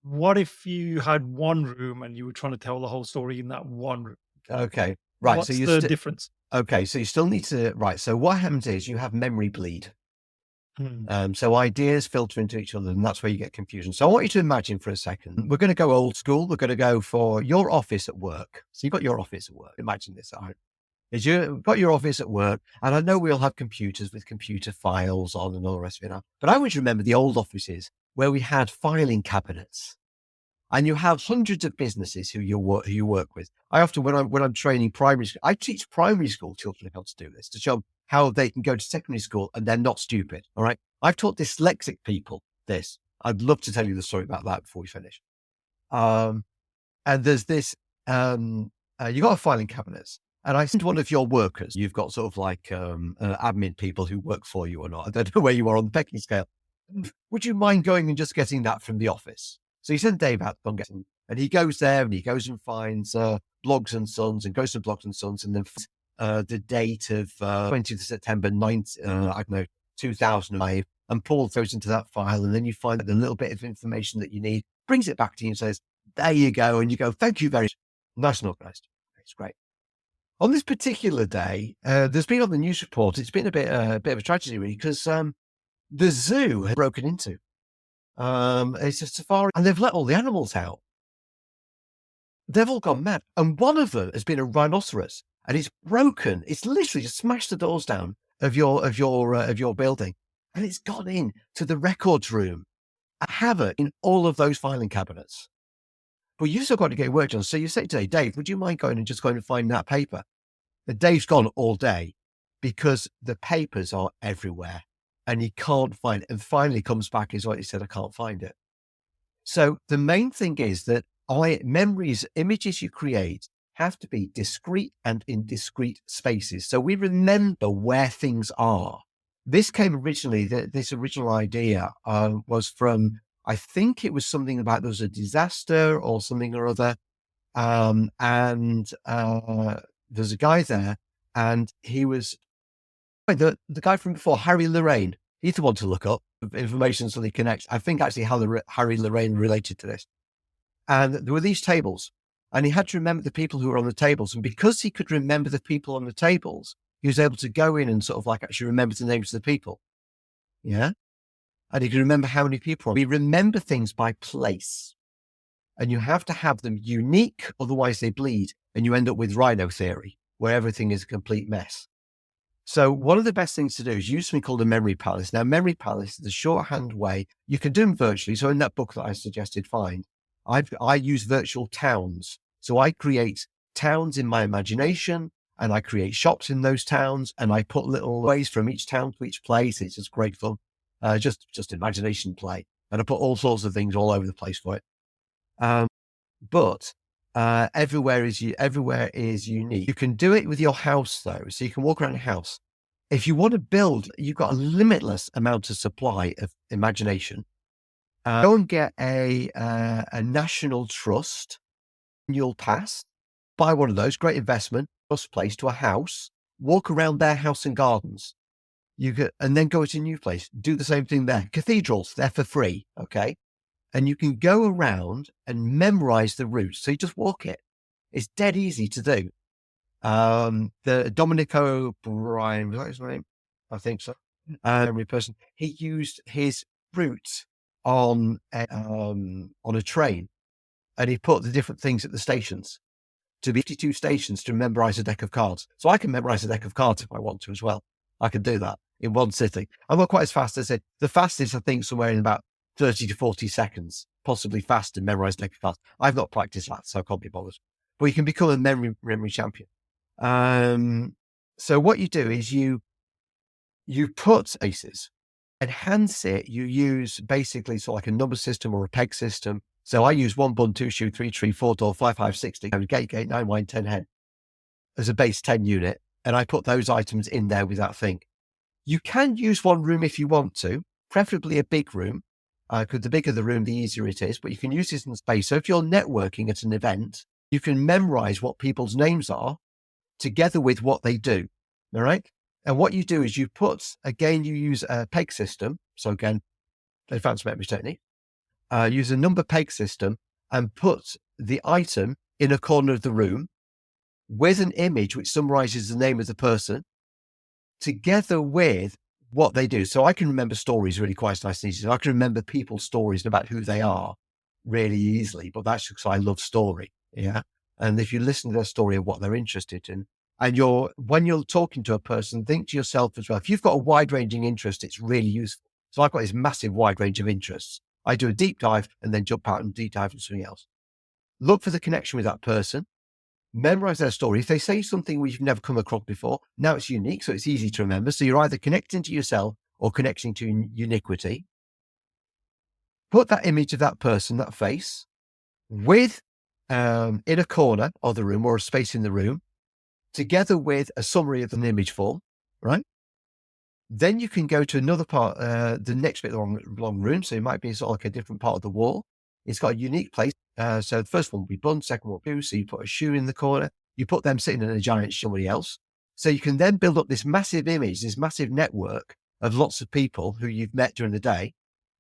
What if you had one room and you were trying to tell the whole story in that one room? Okay. Right. What's the difference? Okay. So you still need to, right. So what happens is you have memory bleed. So ideas filter into each other and that's where you get confusion. So I want you to imagine for a second, we're going to go old school. We're going to go for your office at work. So you've got your office at work. Imagine this. Is you've got your office at work, and I know we all have computers with computer files on and all the rest of it now. But I always remember the old offices where we had filing cabinets, and you have hundreds of businesses who you work with. I often, when I'm training primary school, I teach primary school children how to do this to show them how they can go to secondary school and they're not stupid. All right, I've taught dyslexic people this. I'd love to tell you the story about that before we finish. And there's this. You got a filing cabinets. And I sent one of your workers, you've got sort of like admin people who work for you or not. I don't know where you are on the pecking scale. Would you mind going and just getting that from the office? So you send Dave out to getting, and he goes there and he goes and finds Blogs and Sons and goes to Blogs and Sons and then the date of 20th of September, 2005, and Paul throws into that file. And then you find the little bit of information that you need, brings it back to you and says, there you go. And you go, thank you very much. Nice and organized. It's great. On this particular day, there's been on the news report, it's been a bit of a tragedy really, because the zoo had broken into. It's a safari, and they've let all the animals out. They've all gone mad. And one of them has been a rhinoceros, and it's broken. It's literally just smashed the doors down of your building, and it's gone in to the records room. A havoc in all of those filing cabinets. But you've still got to get work done. So you say today, Dave, would you mind going and find that paper? And Dave's gone all day because the papers are everywhere and he can't find it. And finally comes back is what he said, I can't find it. So the main thing is that memories, images you create have to be discrete and in discrete spaces. So we remember where things are. This came originally, this original idea was from, I think it was something about there was a disaster or something or other. And there's a guy there, and he was the guy from before, Harry Lorraine. He's the one to look up. Information suddenly connects. I think actually Harry Lorraine related to this. And there were these tables, and he had to remember the people who were on the tables. And because he could remember the people on the tables, he was able to go in and sort of like actually remember the names of the people. Yeah. And he could remember how many people. We remember things by place, and you have to have them unique, otherwise they bleed, and you end up with rhino theory, where everything is a complete mess. So one of the best things to do is use something called a memory palace. Now, memory palace is a shorthand way. You can do them virtually. So in that book that I suggested, I use virtual towns. So I create towns in my imagination, and I create shops in those towns, and I put little ways from each town to each place. It's just great fun. Just imagination play. And I put all sorts of things all over the place for it. But everywhere is unique. You can do it with your house though. So you can walk around your house. If you want to build, you've got a limitless amount of supply of imagination. Go and get a national trust annual pass. Buy one of those. Great investment. Trust place to a house. Walk around their house and gardens. And then go to a new place. Do the same thing there. Cathedrals, they're for free. Okay. And you can go around and memorize the routes. So you just walk it. It's dead easy to do. The Domenico Brian, was that his name? I think so. Memory person. He used his route on a train, and he put the different things at the stations to be 52 stations to memorize a deck of cards. So I can memorize a deck of cards if I want to as well. I can do that in one sitting. I'm not quite as fast as it. The fastest, I think, somewhere in about 30 to 40 seconds, possibly faster, memorize deck of cards. I've not practiced that, so I can't be bothered. But you can become a memory champion. So what you do is you put aces, enhance it. You use basically sort of like a number system or a peg system. So I use 1 bun, 2 shoe, 3 tree, 4 door, 5 5 6 gate, 9 wine, 10 hen as a base 10 unit. And I put those items in there with that thing. You can use one room if you want to, preferably a big room. Because the bigger the room, the easier it is, but you can use this in space. So if you're networking at an event, you can memorize what people's names are together with what they do. All right. And what you do is you use a peg system. So again, advanced memory technique, use a number peg system and put the item in a corner of the room with an image which summarizes the name of the person together with what they do. So I can remember stories really quite nice and easy. So I can remember people's stories about who they are really easily, but that's because I love story. Yeah. And if you listen to their story of what they're interested in, and when you're talking to a person, think to yourself as well, if you've got a wide ranging interest, it's really useful. So I've got this massive wide range of interests. I do a deep dive and then jump out and deep dive into something else. Look for the connection with that person. Memorize their story. If they say something we've never come across before, now it's unique, so it's easy to remember. So you're either connecting to yourself or connecting to uniquity. Put that image of that person, that face, with in a corner of the room or a space in the room, together with a summary of an image form, right? Then you can go to another part, the next bit of the long room. So it might be sort of like a different part of the wall. It's got a unique place. So the first one will be bun, second one will be shoe. So you put a shoe in the corner. You put them sitting in a giant somebody else. So you can then build up this massive image, this massive network of lots of people who you've met during the day.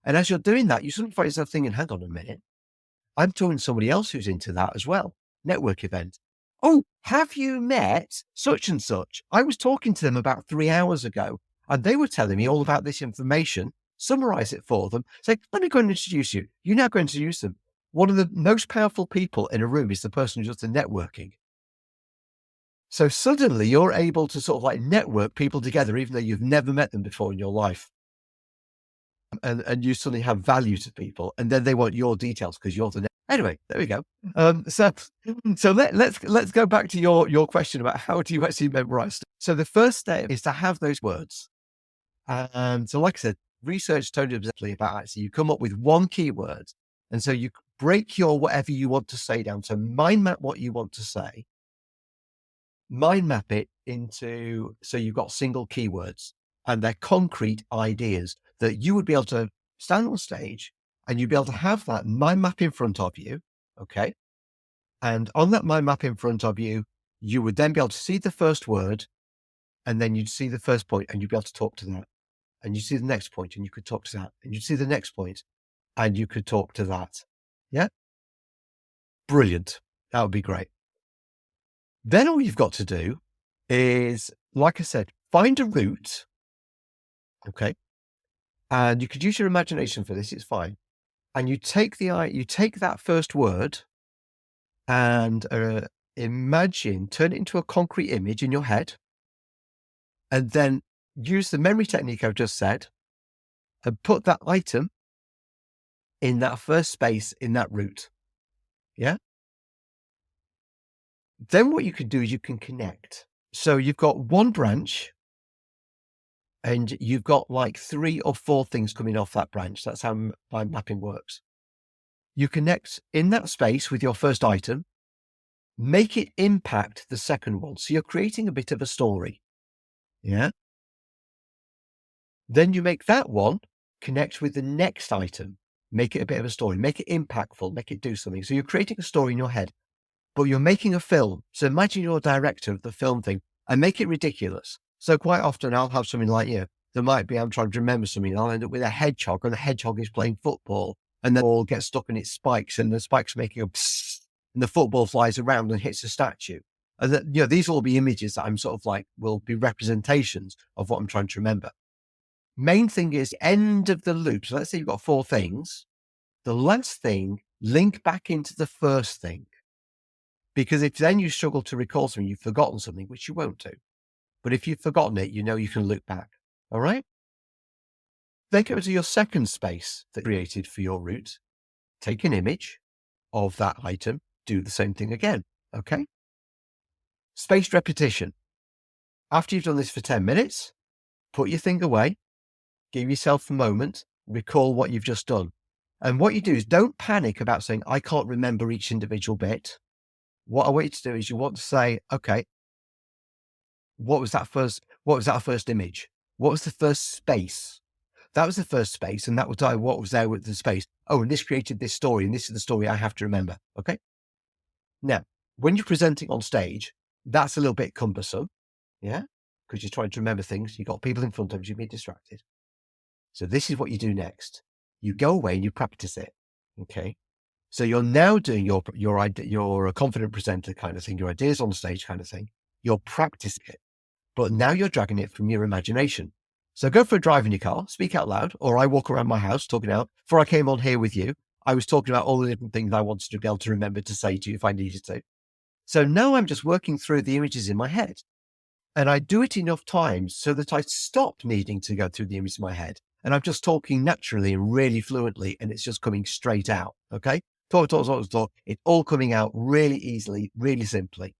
And as you're doing that, you suddenly find yourself thinking, hang on a minute. I'm talking to somebody else who's into that as well. Network event. Oh, have you met such and such? I was talking to them about 3 hours ago, and they were telling me all about this information, summarize it for them, say, let me go and introduce you. You now go and introduce them. One of the most powerful people in a room is the person who does the networking. So suddenly you're able to sort of like network people together, even though you've never met them before in your life. And you suddenly have value to people, and then they want your details because you're the anyway. There we go. So let's go back to your question about how do you actually memorize. So the first step is to have those words. And so, like I said, research told you exactly about it. So you come up with one keyword, and so you break your whatever you want to say down. So mind map what you want to say. Mind map it into so you've got single keywords, and they're concrete ideas that you would be able to stand on stage and you'd be able to have that mind map in front of you. Okay. And on that mind map in front of you, you would then be able to see the first word, and then you'd see the first point and you'd be able to talk to that. And you see the next point and you could talk to that. And you'd see the next point and you could talk to that. Yeah. Brilliant. That would be great. Then all you've got to do is, like I said, find a route. Okay. And you could use your imagination for this. It's fine. And you take that first word and imagine, turn it into a concrete image in your head, and then use the memory technique I've just said and put that item in that first space in that route. Yeah. Then what you can do is you can connect. So you've got one branch and you've got like 3 or 4 things coming off that branch. That's how mind mapping works. You connect in that space with your first item, make it impact the second one. So you're creating a bit of a story. Yeah. Then you make that one connect with the next item, make it a bit of a story, make it impactful, make it do something. So you're creating a story in your head, but you're making a film. So imagine you're a director of the film thing and make it ridiculous. So quite often I'll have something like, there might be, I'm trying to remember something. I'll end up with a hedgehog, and the hedgehog is playing football, and the ball gets stuck in its spikes, and the spikes making a psst, and the football flies around and hits a statue. And these will be images that I'm sort of like, will be representations of what I'm trying to remember. Main thing is end of the loop. So let's say you've got 4 things. The last thing, link back into the first thing. Because if then you struggle to recall something, you've forgotten something, which you won't do. But if you've forgotten it, you know you can look back. All right? Then go to your second space that created for your route. Take an image of that item. Do the same thing again. Okay? Spaced repetition. After you've done this for 10 minutes, put your thing away. Give yourself a moment. Recall what you've just done. And what you do is don't panic about saying, I can't remember each individual bit. What I want you to do is you want to say, okay, what was that first image? What was the first space? That was the first space, and that was what was there with the space. Oh, and this created this story, and this is the story I have to remember. Okay. Now, when you're presenting on stage, that's a little bit cumbersome. Yeah. Because you're trying to remember things. You've got people in front of you, you'll be distracted. So this is what you do next. You go away and you practice it. Okay. So you're now doing your a confident presenter kind of thing, your ideas on stage kind of thing. You're practicing it, but now you're dragging it from your imagination. So go for a drive in your car, speak out loud, or I walk around my house talking out. Before I came on here with you, I was talking about all the different things I wanted to be able to remember to say to you if I needed to. So now I'm just working through the images in my head, and I do it enough times so that I stop needing to go through the images in my head. And I'm just talking naturally and really fluently, and it's just coming straight out. Okay. Talk. It's all coming out really easily, really simply.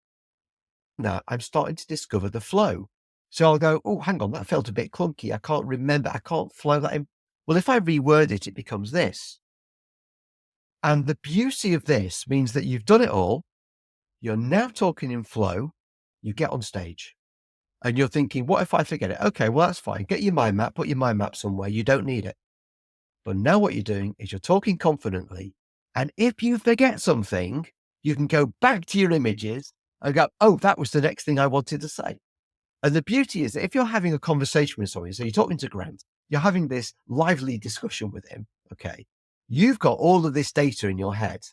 Now I'm starting to discover the flow. So I'll go, oh, hang on, that felt a bit clunky. I can't remember. I can't flow that in. Well, if I reword it, it becomes this. And the beauty of this means that you've done it all. You're now talking in flow. You get on stage and you're thinking, what if I forget it? Okay, well, that's fine. Get your mind map, put your mind map somewhere. You don't need it. But now what you're doing is you're talking confidently. And if you forget something, you can go back to your images and go, oh, that was the next thing I wanted to say. And the beauty is that if you're having a conversation with somebody, so you're talking to Grant, you're having this lively discussion with him, okay, you've got all of this data in your head.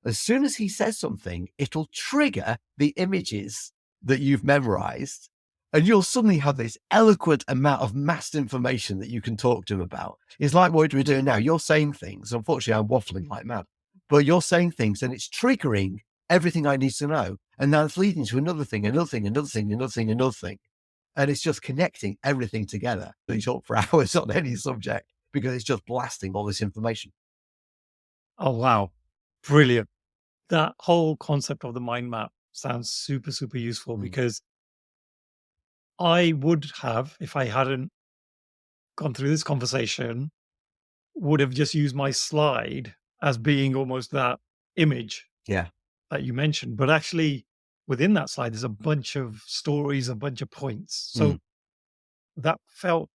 As soon as he says something, it'll trigger the images that you've memorized, and you'll suddenly have this eloquent amount of massed information that you can talk to him about. It's like what we're doing now. You're saying things. Unfortunately, I'm waffling like mad, but you're saying things and it's triggering everything I need to know. And now it's leading to another thing, another thing, another thing, another thing, another thing. And it's just connecting everything together. You talk for hours on any subject because it's just blasting all this information. Oh, wow. Brilliant. That whole concept of the mind map sounds super, super useful because I would have, if I hadn't gone through this conversation, would have just used my slide as being almost that image Yeah. that you mentioned. But actually, within that slide, there's a bunch of stories, a bunch of points. So that felt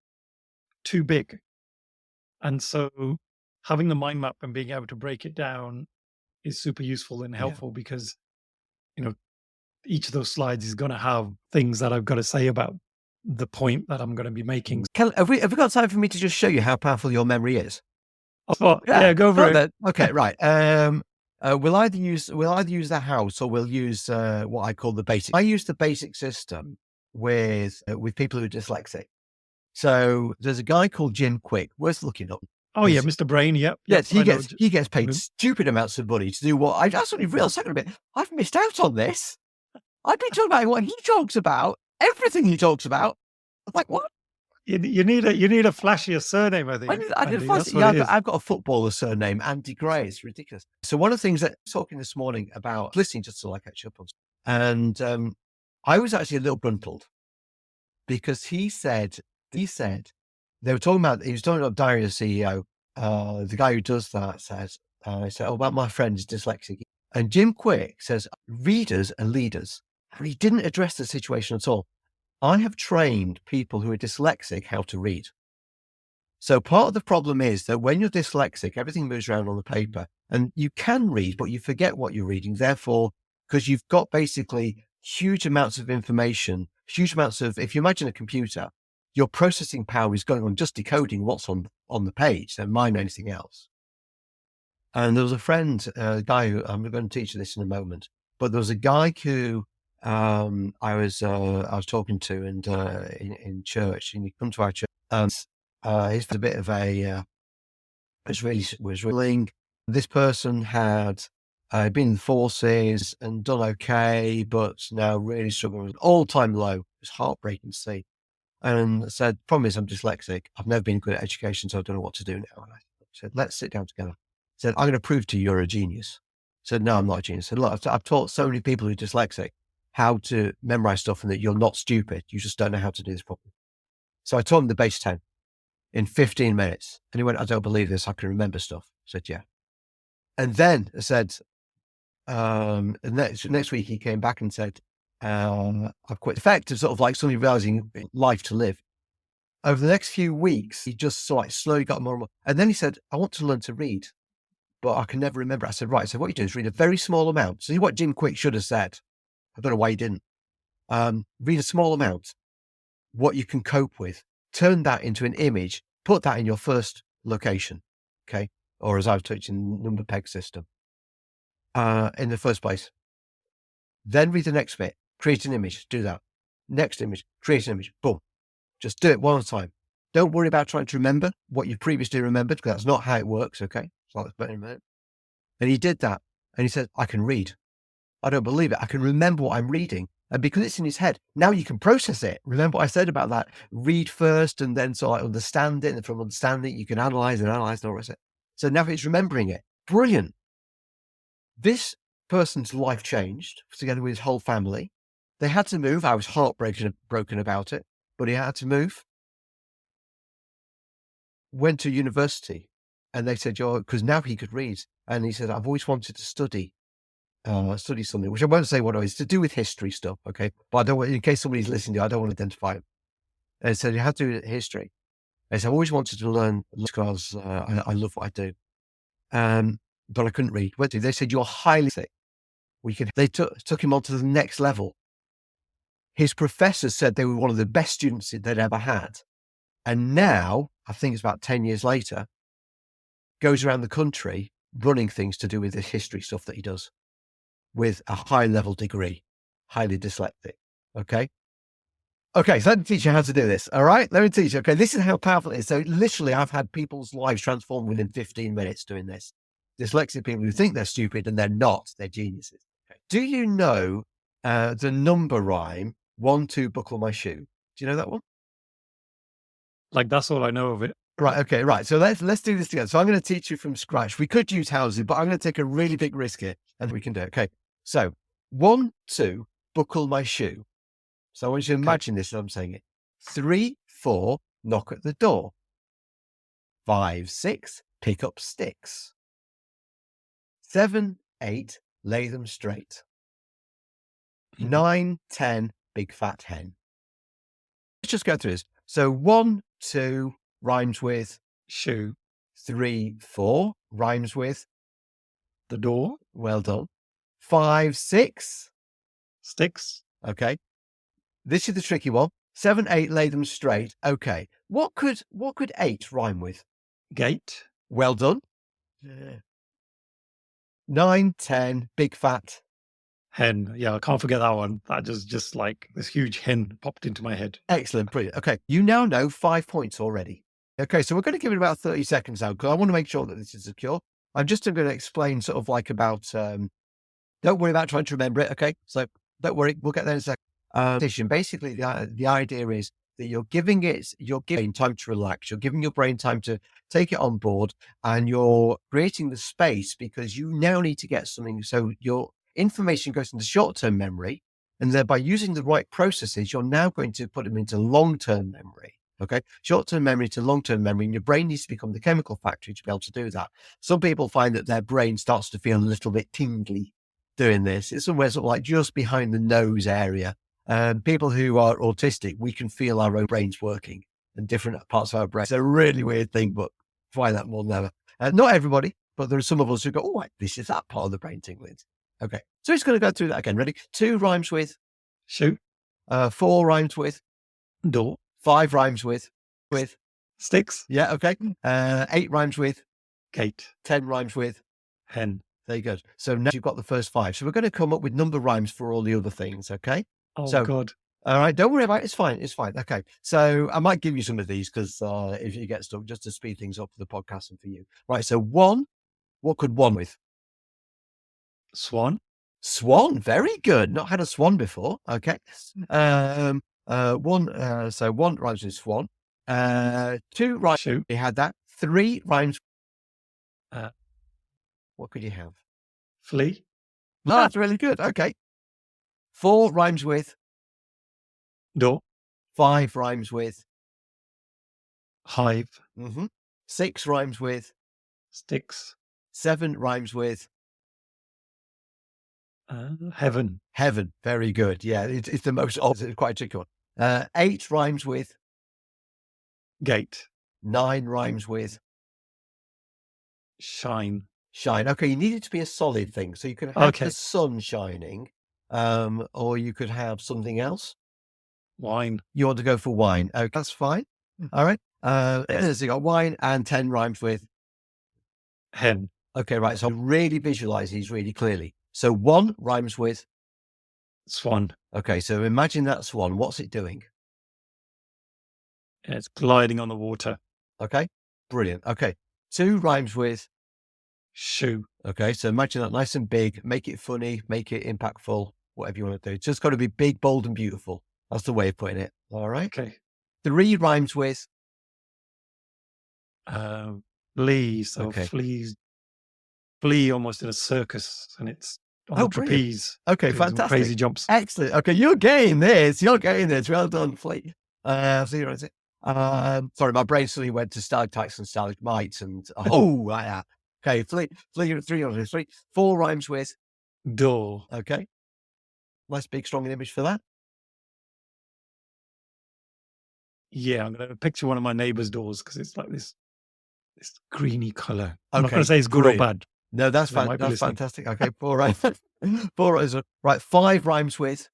too big. And so having the mind map and being able to break it down is super useful and helpful because, each of those slides is going to have things that I've got to say about the point that I'm going to be making. Have we got time for me to just show you how powerful your memory is? Yeah, go for it. Then. Okay, right. We'll either use the house, or we'll use what I call the basic. I use the basic system with people who are dyslexic. So there's a guy called Jim Quick, worth looking up. Oh yeah, Mr. Brain. Yep. Yes, he gets paid stupid amounts of money to do what I just suddenly realized. Second a bit, I've missed out on this. I've been talking about what he talks about, everything he talks about. I'm like, what? You need a flashier surname, I think. I've got a footballer surname, Andy Gray. It's ridiculous. So one of the things that I was talking this morning about, listening just to catch up on, and I was actually a little bruntled because he said they were talking about, he was talking about Diary of the CEO. The guy who does that says, I said, about my friend is dyslexic. And Jim Quick says, readers are leaders. And he didn't address the situation at all. I have trained people who are dyslexic how to read. So part of the problem is that when you're dyslexic, everything moves around on the paper and you can read, but you forget what you're reading. Therefore, because you've got basically huge amounts of information, if you imagine a computer, your processing power is going on just decoding what's on the page, so mind anything else. And there was a friend, a guy who, I'm going to teach you this in a moment, but there was a guy who I was talking to in church, and he come to our church, and he's a bit of a was really. This person had been in the forces and done okay, but now really struggling with all-time low. It was heartbreaking to see. And said, problem is I'm dyslexic. I've never been good at education, so I don't know what to do now. And I said, let's sit down together. I said, I'm going to prove to you you're a genius. I said, no, I'm not a genius. I said, look, I've taught so many people who are dyslexic how to memorize stuff, and that you're not stupid. You just don't know how to do this properly. So I taught him the base 10 in 15 minutes. And he went, I don't believe this. I can remember stuff. I said, yeah. And then I said, next week he came back and said, I've quit. The fact of sort of suddenly realizing life to live. Over the next few weeks, he just slowly got more and more. And then he said, I want to learn to read, but I can never remember. I said, right. So what you do is read a very small amount. See what Jim Quick should have said. I don't know why he didn't. Read a small amount, what you can cope with, turn that into an image, put that in your first location. Okay. Or as I've touched in number peg system, in the first place. Then read the next bit, create an image, do that. Next image, create an image, boom. Just do it one at a time. Don't worry about trying to remember what you previously remembered, because that's not how it works, okay? So let's put it in a minute. And he did that, and he said, I can read. I don't believe it. I can remember what I'm reading. And because it's in his head, now you can process it. Remember what I said about that? Read first, and then understand it, and from understanding, you can analyze and all the rest of it. So now he's remembering it. Brilliant. This person's life changed together with his whole family. They had to move. I was broken about it, but he had to move. Went to university, and they said, because now he could read. And he said, I've always wanted to study something, which I won't say what it is, to do with history stuff. Okay. But I don't want, in case somebody's listening, I don't want to identify him. And he said, you have to do with history. And he said, I've always wanted to learn because I love what I do. But I couldn't read. They said, you're highly sick. They took him on to the next level. His professors said they were one of the best students they'd ever had. And now, I think it's about 10 years later, goes around the country running things to do with the history stuff that he does with a high level degree, highly dyslexic. Okay. Okay. So let me teach you how to do this. All right. Let me teach you. Okay. This is how powerful it is. So literally I've had people's lives transformed within 15 minutes doing this. Dyslexic people who think they're stupid and they're not, they're geniuses. Okay. Do you know the number rhyme, 1, 2, buckle my shoe? Do you know that one? That's all I know of it. Right. Okay. Right. So let's do this together. So I'm going to teach you from scratch. We could use houses, but I'm going to take a really big risk here, and we can do it. Okay. So 1, 2, buckle my shoe. So I want you to imagine this as I'm saying it. 3, 4, knock at the door. 5, 6, pick up sticks. 7, 8, lay them straight. 9, 10, big fat hen. Let's just go through this. So 1, 2 rhymes with shoe. 3, 4 rhymes with the door. Well done. 5, 6 Sticks. Okay. This is the tricky one. 7, 8, lay them straight. Okay. What could 8 rhyme with? Gate. Well done. 9, 10, big fat. Hen. Yeah, I can't forget that one. That just like this huge hen popped into my head. Excellent. Brilliant. Okay. You now know 5 points already. Okay. So we're going to give it about 30 seconds now because I want to make sure that this is secure. I'm just going to explain sort of like about, don't worry about trying to remember it. Okay. So don't worry. We'll get there in a second. Basically, the idea is that you're giving time to relax. You're giving your brain time to take it on board, and you're creating the space because you now need to get something. So your information goes into short-term memory, and then by using the right processes, you're now going to put them into long-term memory. Okay. Short-term memory to long-term memory, and your brain needs to become the chemical factory to be able to do that. Some people find that their brain starts to feel a little bit tingly doing this. It's somewhere sort of like just behind the nose area. People who are autistic, we can feel our own brains working in different parts of our brain. It's a really weird thing, but find that more than ever. Not everybody, but there are some of us who go, oh, this is that part of the brain tingling. Okay. So it's going to go through that again. Ready? 2 rhymes with shoe. 4 rhymes with door. 5 rhymes with sticks. Yeah. Okay. 8 rhymes with gate. 10 rhymes with hen. There you go. So now you've got the first 5. So we're going to come up with number rhymes for all the other things. Okay. Oh, God. All right. Don't worry about it. It's fine. It's fine. Okay. So I might give you some of these because if you get stuck, just to speed things up for the podcast and for you. Right. So 1, what could 1 with? Swan. Swan. Very good. Not had a swan before. Okay. 1. So 1 rhymes with swan. 2 rhymes. Shoe. We had that. 3 rhymes. Uh, what could you have? Flea. No, that's really good. Okay. 4 rhymes with door. 5 rhymes with hive. 6 rhymes with sticks. 7 rhymes with heaven. Heaven. Very good. Yeah, it's the most obvious. It's quite a tricky one. 8 rhymes with gate. 9 rhymes with shine. Shine. Okay, you need it to be a solid thing. So you could have the sun shining, or you could have something else. Wine. You want to go for wine. Okay, that's fine. All right. So you got wine and 10 rhymes with hen. Okay, right. So really visualize these really clearly. So 1 rhymes with swan. Okay, so imagine that swan. What's it doing? It's gliding on the water. Okay, brilliant. Okay, 2 rhymes with shoe. Okay, so imagine that nice and big. Make it funny, make it impactful, whatever you want to do. It's just got to be big, bold, and beautiful. That's the way of putting it. All right. Okay. 3 rhymes with flea. So flea almost in a circus, and it's on the trapeze. Okay, fantastic. Crazy jumps. Excellent. Okay, you're getting this. You're getting this. Well done, flea. Sorry, my brain suddenly went to stalactites and stalagmites, and yeah. Okay, flea, 3, 4 rhymes with door. Okay, nice big strong image for that. Yeah, I'm going to picture one of my neighbor's doors because it's like this greeny color. I'm not going to say it's good or bad. No, that's fantastic. Okay, 4 rhymes. 4 rhymes. Right, 5 rhymes with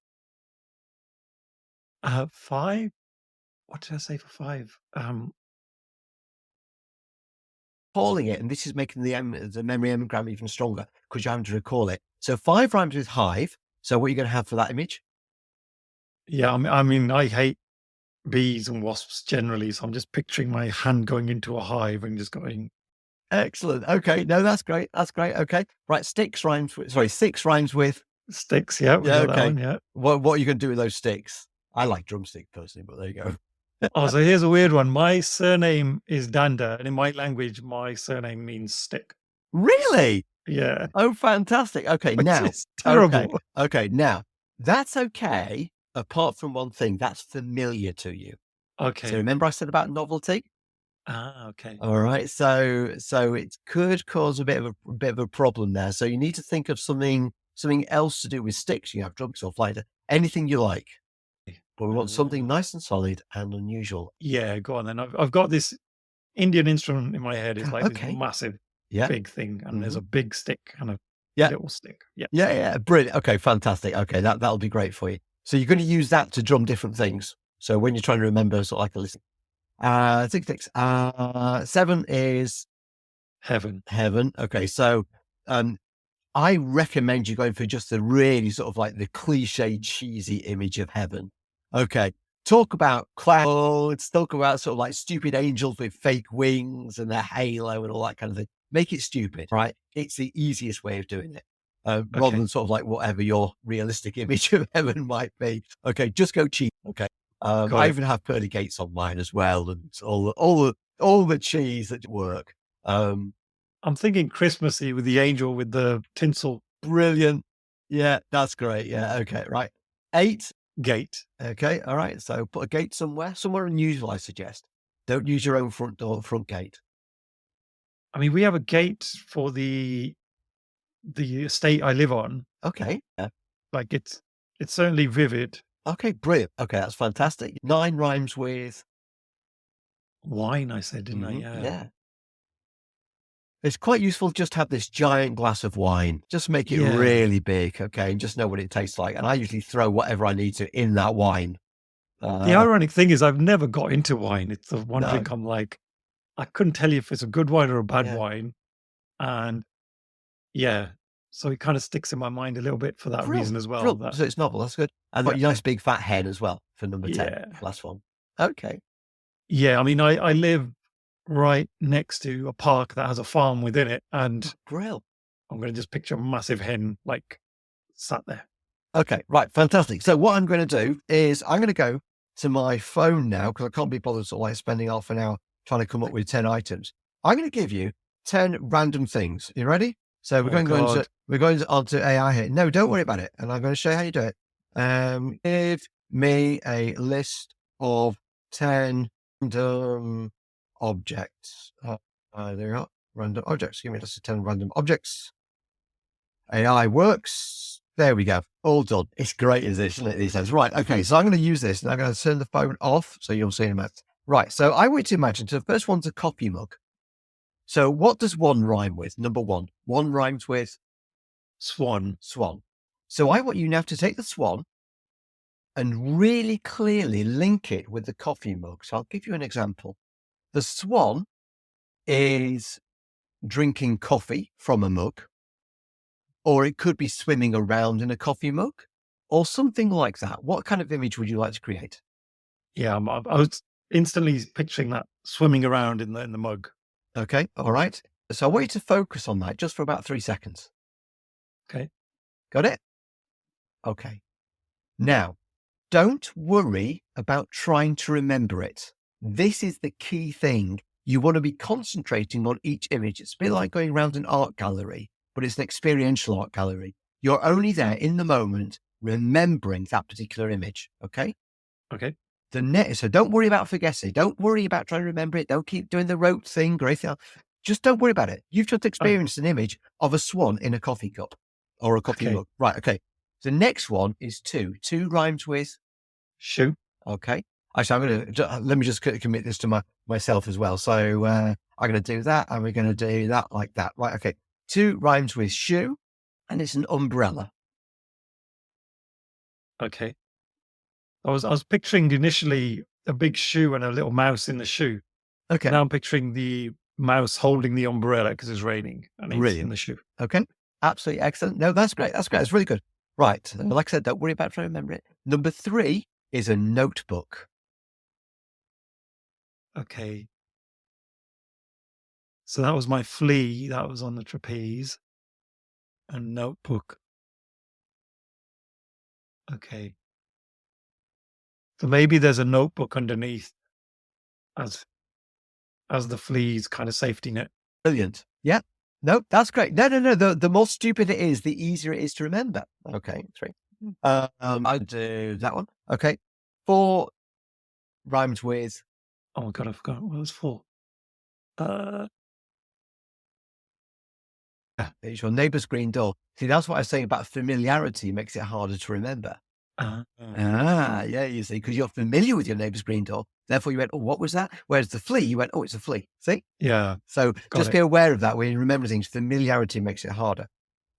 5. What did I say for 5? Calling it, and this is making the memory engram even stronger because you're having to recall it. So 5 rhymes with hive. So what are you going to have for that image? Yeah, I mean, I hate bees and wasps generally, so I'm just picturing my hand going into a hive and just going. Excellent. Okay, no, that's great. That's great. Okay, right. 6 rhymes with sticks. Yeah, okay. That one, yeah. What are you going to do with those sticks? I like drumstick personally, but there you go. So here's a weird one. My surname is Danda, and in my language, my surname means stick. Really? Yeah. Oh, fantastic. Okay, now. Terrible. Okay, now that's okay. Apart from one thing, that's familiar to you. Okay. So remember I said about novelty? Okay. All right. So it could cause a bit of a problem there. So you need to think of something else to do with sticks. You have drugs or flight, anything you like. But we want something nice and solid and unusual. Yeah, go on then. I've got this Indian instrument in my head. It's like this massive, big thing, and there's a big stick and a Yeah. little stick. Yeah. Yeah. Brilliant. Okay. Fantastic. Okay. That'll be great for you. So you're going to use that to drum different things. So when you're trying to remember sort of like a list, 6. 7 is Heaven. heaven. Okay. So, I recommend you going for just the really sort of like the cliche, cheesy image of heaven. Okay. Talk about clouds, talk about sort of like stupid angels with fake wings and their halo and all that kind of thing. Make it stupid, right? It's the easiest way of doing it. Rather than sort of like whatever your realistic image of heaven might be. Okay. Just go cheap. Okay. I even have pearly gates on mine as well. And all the cheese that work. I'm thinking Christmassy with the angel with the tinsel. Brilliant. Yeah, that's great. Yeah. Okay. Right. 8. Gate. Okay. All right. So put a gate somewhere unusual, I suggest. Don't use your own front door, front gate. I mean, we have a gate for the estate I live on. Okay. Yeah. Like it's certainly vivid. Okay. Brilliant. Okay. That's fantastic. 9 rhymes with Wine, I said, didn't I? Yeah. It's quite useful just to have this giant glass of wine. Just make it really big, okay, and just know what it tastes like. And I usually throw whatever I need to in that wine. The ironic thing is I've never got into wine. It's the one No. thing I'm like, I couldn't tell you if it's a good wine or a bad Yeah. wine. And so it kind of sticks in my mind a little bit for that reason as well. So it's novel. That's good. And got your nice big fat hen as well for number 10, last one. Okay. Yeah, I mean, I live right next to a park that has a farm within it, and Grill. I'm going to just picture a massive hen like sat there. Okay, right, fantastic. So what I'm going to do is I'm going to go to my phone now because I can't be bothered sort of like spending half an hour trying to come up with 10 items. I'm going to give you 10 random things. You ready? So we're going onto AI here. No, don't worry about it. And I'm going to show you how you do it. Give me a list of 10 random objects. There you go. Random objects. Give me a list of 10 random objects. AI works. There we go. All done. It's great, isn't it? These days. Right. Okay. So I'm going to use this and I'm going to turn the phone off. So you'll see in a minute. Right. So I want you to imagine. So the first one's a coffee mug. So what does 1 rhyme with? Number 1. 1 rhymes with Swan. So I want you now to take the swan and really clearly link it with the coffee mug. So I'll give you an example. The swan is drinking coffee from a mug, or it could be swimming around in a coffee mug, or something like that. What kind of image would you like to create? Yeah, I was instantly picturing that swimming around in the mug. Okay, all right. So I want you to focus on that just for about 3 seconds. Okay. Got it? Okay. Now, don't worry about trying to remember it. This is the key thing. You want to be concentrating on each image. It's a bit like going around an art gallery, but it's an experiential art gallery. You're only there in the moment, remembering that particular image. Okay? Okay. So don't worry about forgetting. Don't worry about trying to remember it. Don't keep doing the rote thing or anything else. Just don't worry about it. You've just experienced an image of a swan in a coffee cup or a coffee mug. Right. Okay. The next one is 2. 2 rhymes with shoe. Okay. Actually, let me just commit this to myself as well. So I'm going to do that and we're going to do that like that. Right. Okay. 2 rhymes with shoe and it's an umbrella. Okay. I was picturing initially a big shoe and a little mouse in the shoe. Okay. Now I'm picturing the mouse holding the umbrella because it's raining and he's in the shoe. Okay. Absolutely excellent. No, that's great. That's great. It's really good. Right. Like I said, don't worry about trying to remember it. Number 3 is a notebook. Okay. So that was my flea. That was on the trapeze. A notebook. Okay. So maybe there's a notebook underneath as the flea's kind of safety net. Brilliant. Yeah. No, that's great. No. The more stupid it is, the easier it is to remember. Okay. 3. I'll do that one. Okay. 4 rhymes with. Oh my God, I forgot what it was 4. It's your neighbour's green door. See, that's what I was saying about familiarity makes it harder to remember. Yeah, you see, because you're familiar with your neighbour's green door. Therefore, you went, oh, what was that? Whereas the flea, you went, oh, it's a flea. See? Yeah. So just be aware of that when you remember things. Familiarity makes it harder.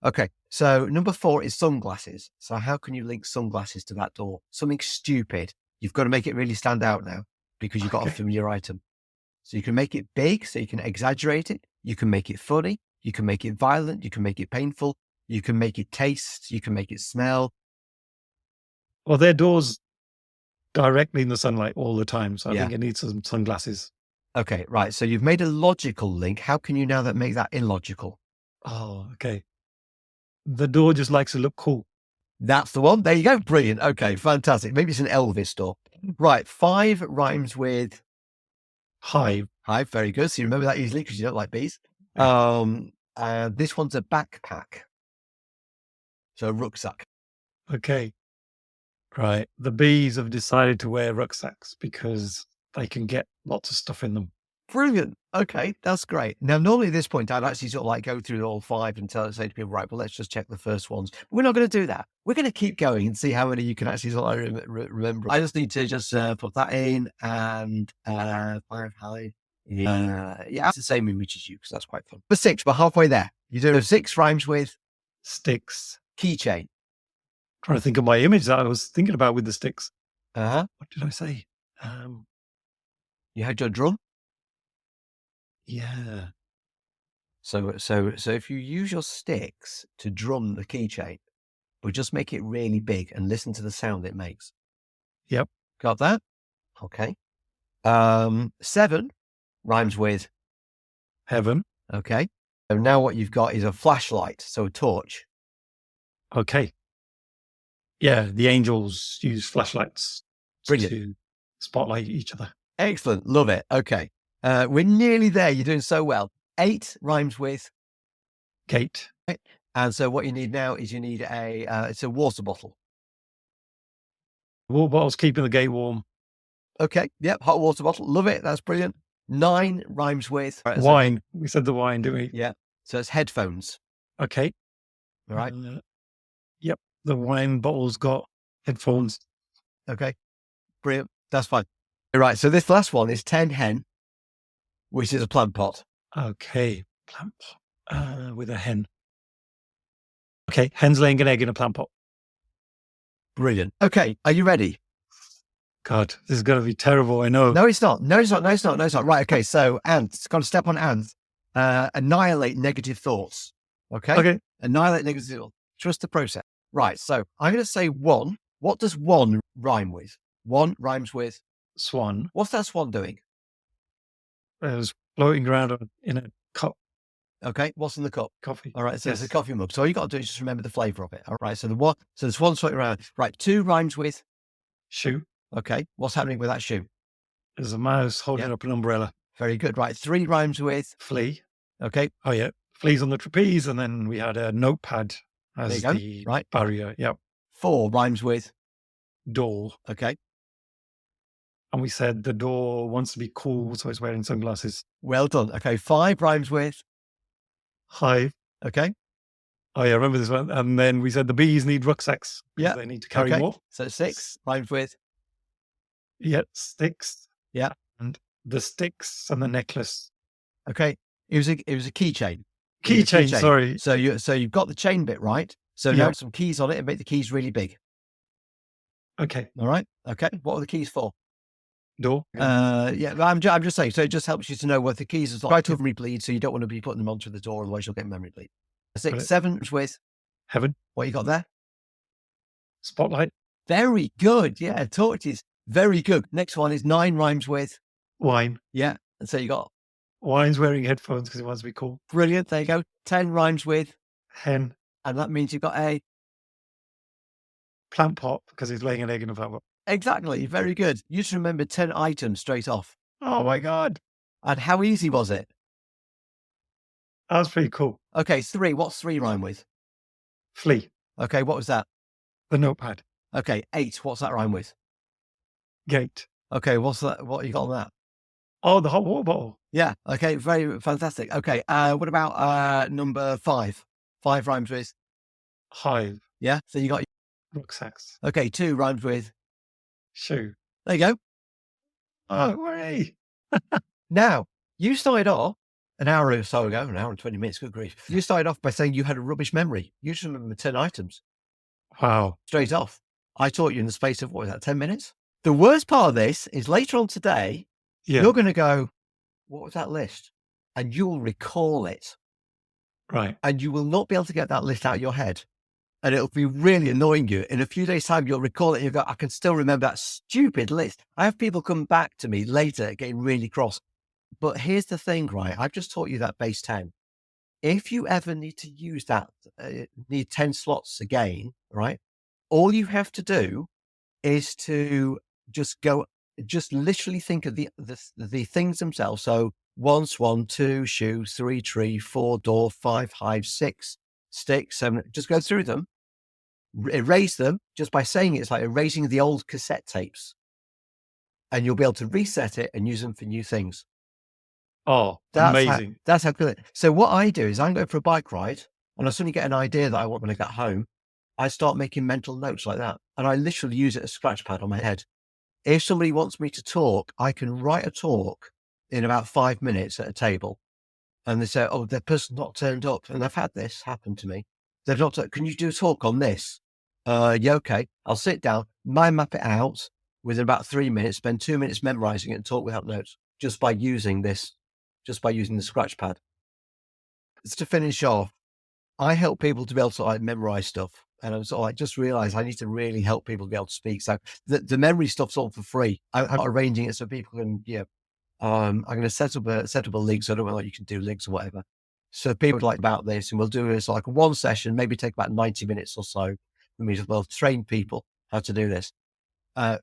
Okay, so number 4 is sunglasses. So how can you link sunglasses to that door? Something stupid. You've got to make it really stand out now because you've got a Okay. familiar item. So you can make it big, so you can exaggerate it. You can make it funny. You can make it violent. You can make it painful. You can make it taste. You can make it smell. Well, their doors directly in the sunlight all the time. So I Yeah. think it needs some sunglasses. Okay, right. So you've made a logical link. How can you now make that illogical? Oh, okay. The door just likes to look cool. That's the one. There you go. Brilliant. Okay, fantastic. Maybe it's an Elvis door. Right. 5 rhymes with Hive. hive. Very good. So you remember that easily because you don't like bees. This one's a backpack. So a rucksack. Okay. Right. The bees have decided to wear rucksacks because they can get lots of stuff in them. Brilliant. Okay, that's great. Now, normally at this point, I'd actually sort of like go through all 5 and say to people, right, well, let's just check the first ones. But we're not going to do that. We're going to keep going and see how many you can actually sort of remember. I just need to just put that in and 5 hive. Yeah, it's the same image as you because that's quite fun. But 6, we're halfway there. You do 6 rhymes with Sticks. keychain. Trying to think of my image that I was thinking about with the sticks. Uh-huh. What did I say? You had your drum. Yeah. So if you use your sticks to drum the keychain, but just make it really big and listen to the sound it makes. Yep. Got that? Okay. 7 rhymes with Heaven. okay. So now what you've got is a flashlight, so a torch. Okay. Yeah, the angels use flashlights Brilliant. to spotlight each other. Excellent. Love it. Okay. We're nearly there. You're doing so well. 8 rhymes with Gate. and so what you need now is you need it's a water bottle. Water bottles keeping the gate warm. Okay. Yep. Hot water bottle. Love it. That's brilliant. 9 rhymes with Wine. We said the wine, didn't we? Yeah. So it's headphones. Okay. All right. Yep. The wine bottle's got headphones. Okay. Brilliant. That's fine. All right. So this last one is 10 hen, which is a plant pot. Okay. Plant pot with a hen. Okay. Hen's laying an egg in a plant pot. Brilliant. Okay. Are you ready? God, this is going to be terrible. I know. No, it's not. No, it's not. No, it's not. No, it's not. Right. Okay. So ants, got to step on ants. Annihilate negative thoughts. Okay. Okay. Annihilate negative thoughts. Trust the process. Right. So I'm going to say 1. What does 1 rhyme with? 1 rhymes with Swan. what's that swan doing? It was floating around in a cup. Okay. What's in the cup? Coffee. All right. So Yes. it's a coffee mug. So all you got to do is just remember the flavor of it. All right. So the swan's floating around. Right. 2 rhymes with Shoe. okay. What's happening with that shoe? There's a mouse holding up an umbrella. Very good. Right. 3 rhymes with Flea. okay. Oh, yeah. Fleas on the trapeze. And then we had a notepad as There you the go. Right. barrier. Yep. 4 rhymes with Door. okay. And we said the door wants to be cool, so it's wearing sunglasses. Well done. Okay. 5 rhymes with Hive. okay. Oh, yeah, I remember this one. And then we said the bees need rucksacks. 'Cause Yeah. they need to carry Okay. more. So 6 rhymes with Yeah, sticks. Yeah. And the sticks and the necklace. okay. It was a keychain. It was a Keychain, sorry. So you've got the chain bit right. So Yeah. now some keys on it and make the keys really big. Okay. All right. Okay. What are the keys for? Door. Yeah. I'm just saying. So it just helps you to know what the keys are. Try to memory bleed. So you don't want to be putting them onto the door, otherwise you'll get memory bleed. 6, Got it. 7 with Heaven. what you got there. Spotlight. Very good. Yeah. Torches. Very good. Next one is 9 rhymes with Wine. yeah. And so you got Wine's wearing headphones because he wants to be cool. brilliant. There you go. 10 rhymes with, Hen. and that means you've got a Plant pot because he's laying an egg in a plant pot. exactly. Very good. You just remember 10 items straight off. Oh, my God. And how easy was it? That was pretty cool. Okay. 3. What's 3 rhyme with? Flea. Okay. What was that? The notepad. Okay. 8. What's that rhyme with? Gate. Okay. What's that? What you got on that? Oh, the hot water bottle. Yeah. Okay. Very fantastic. Okay. What about number 5? 5 rhymes with Hive. yeah. So you got Rucksacks. okay. 2 rhymes with Shoe. there you go. Oh, hooray. Now you started off an hour or so ago, an hour and 20 minutes, good grief, you started off by saying you had a rubbish memory. You just remember 10 items. Wow. Straight off. I taught you in the space of, what was that, 10 minutes? The worst part of this is later on today, you're going to go, what was that list? And you'll recall it. Right. And you will not be able to get that list out of your head. And it'll be really annoying you. In a few days' time, you'll recall it and you go, I can still remember that stupid list. I have people come back to me later getting really cross. But here's the thing, right? I've just taught you that base 10. If you ever need to use that, need 10 slots again, right? All you have to do is to just literally think of the things themselves. So 1 swan, 2 shoe, 3 tree, 4 door, 5 hive, 6 stick, 7, just go through them, erase them just by saying it. It's like erasing the old cassette tapes, and you'll be able to reset it and use them for new things. Oh, amazing. That's how good. So what I do is I'm going for a bike ride and I suddenly get an idea that I want when I get home. I start making mental notes like that. And I literally use it as a scratch pad on my head. If somebody wants me to talk, I can write a talk in about 5 minutes at a table. And they say, oh, the person's not turned up. And I've had this happen to me. They've not, can you do a talk on this? Yeah, okay. I'll sit down, mind map it out within about 3 minutes, spend 2 minutes memorizing it and talk without notes just by using this, just by using the scratch pad. It's to finish off. I help people to be able to like memorize stuff. And I just realized I need to really help people be able to speak. So the memory stuff's all for free. I'm arranging it so people can, I'm going to set up a link. So I don't know what you can do links or whatever. So people like about this, and we'll do this like one session, maybe take about 90 minutes or so for me to well train people how to do this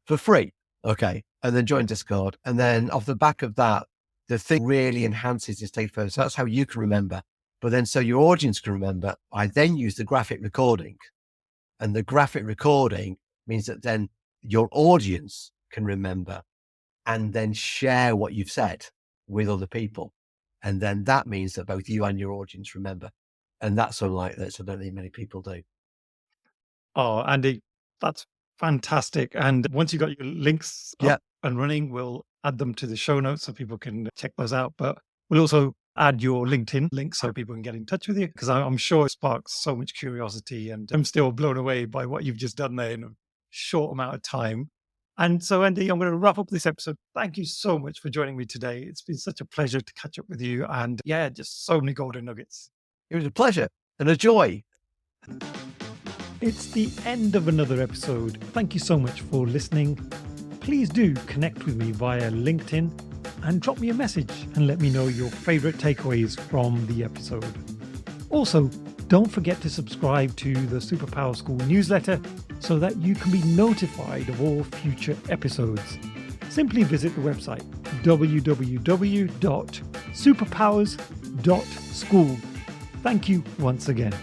for free. Okay. And then join Discord. And then off the back of that, the thing really enhances this take further. So that's how you can remember. But then so your audience can remember, I then use the graphic recording. And the graphic recording means that then your audience can remember and then share what you've said with other people. And then that means that both you and your audience remember. And that's unlike that. So I don't think many people do. Oh, Andy, that's fantastic. And once you got your links up and running, we'll add them to the show notes so people can check those out. But we'll also add your LinkedIn link so people can get in touch with you, because I'm sure it sparks so much curiosity, and I'm still blown away by what you've just done there in a short amount of time. And so, Andy, I'm going to wrap up this episode. Thank you so much for joining me today. It's been such a pleasure to catch up with you, and just so many golden nuggets. It was a pleasure and a joy. It's the end of another episode. Thank you so much for listening. Please do connect with me via LinkedIn and drop me a message and let me know your favorite takeaways from the episode. Also, don't forget to subscribe to the Superpower School newsletter so that you can be notified of all future episodes. Simply visit the website www.superpowers.school. Thank you once again.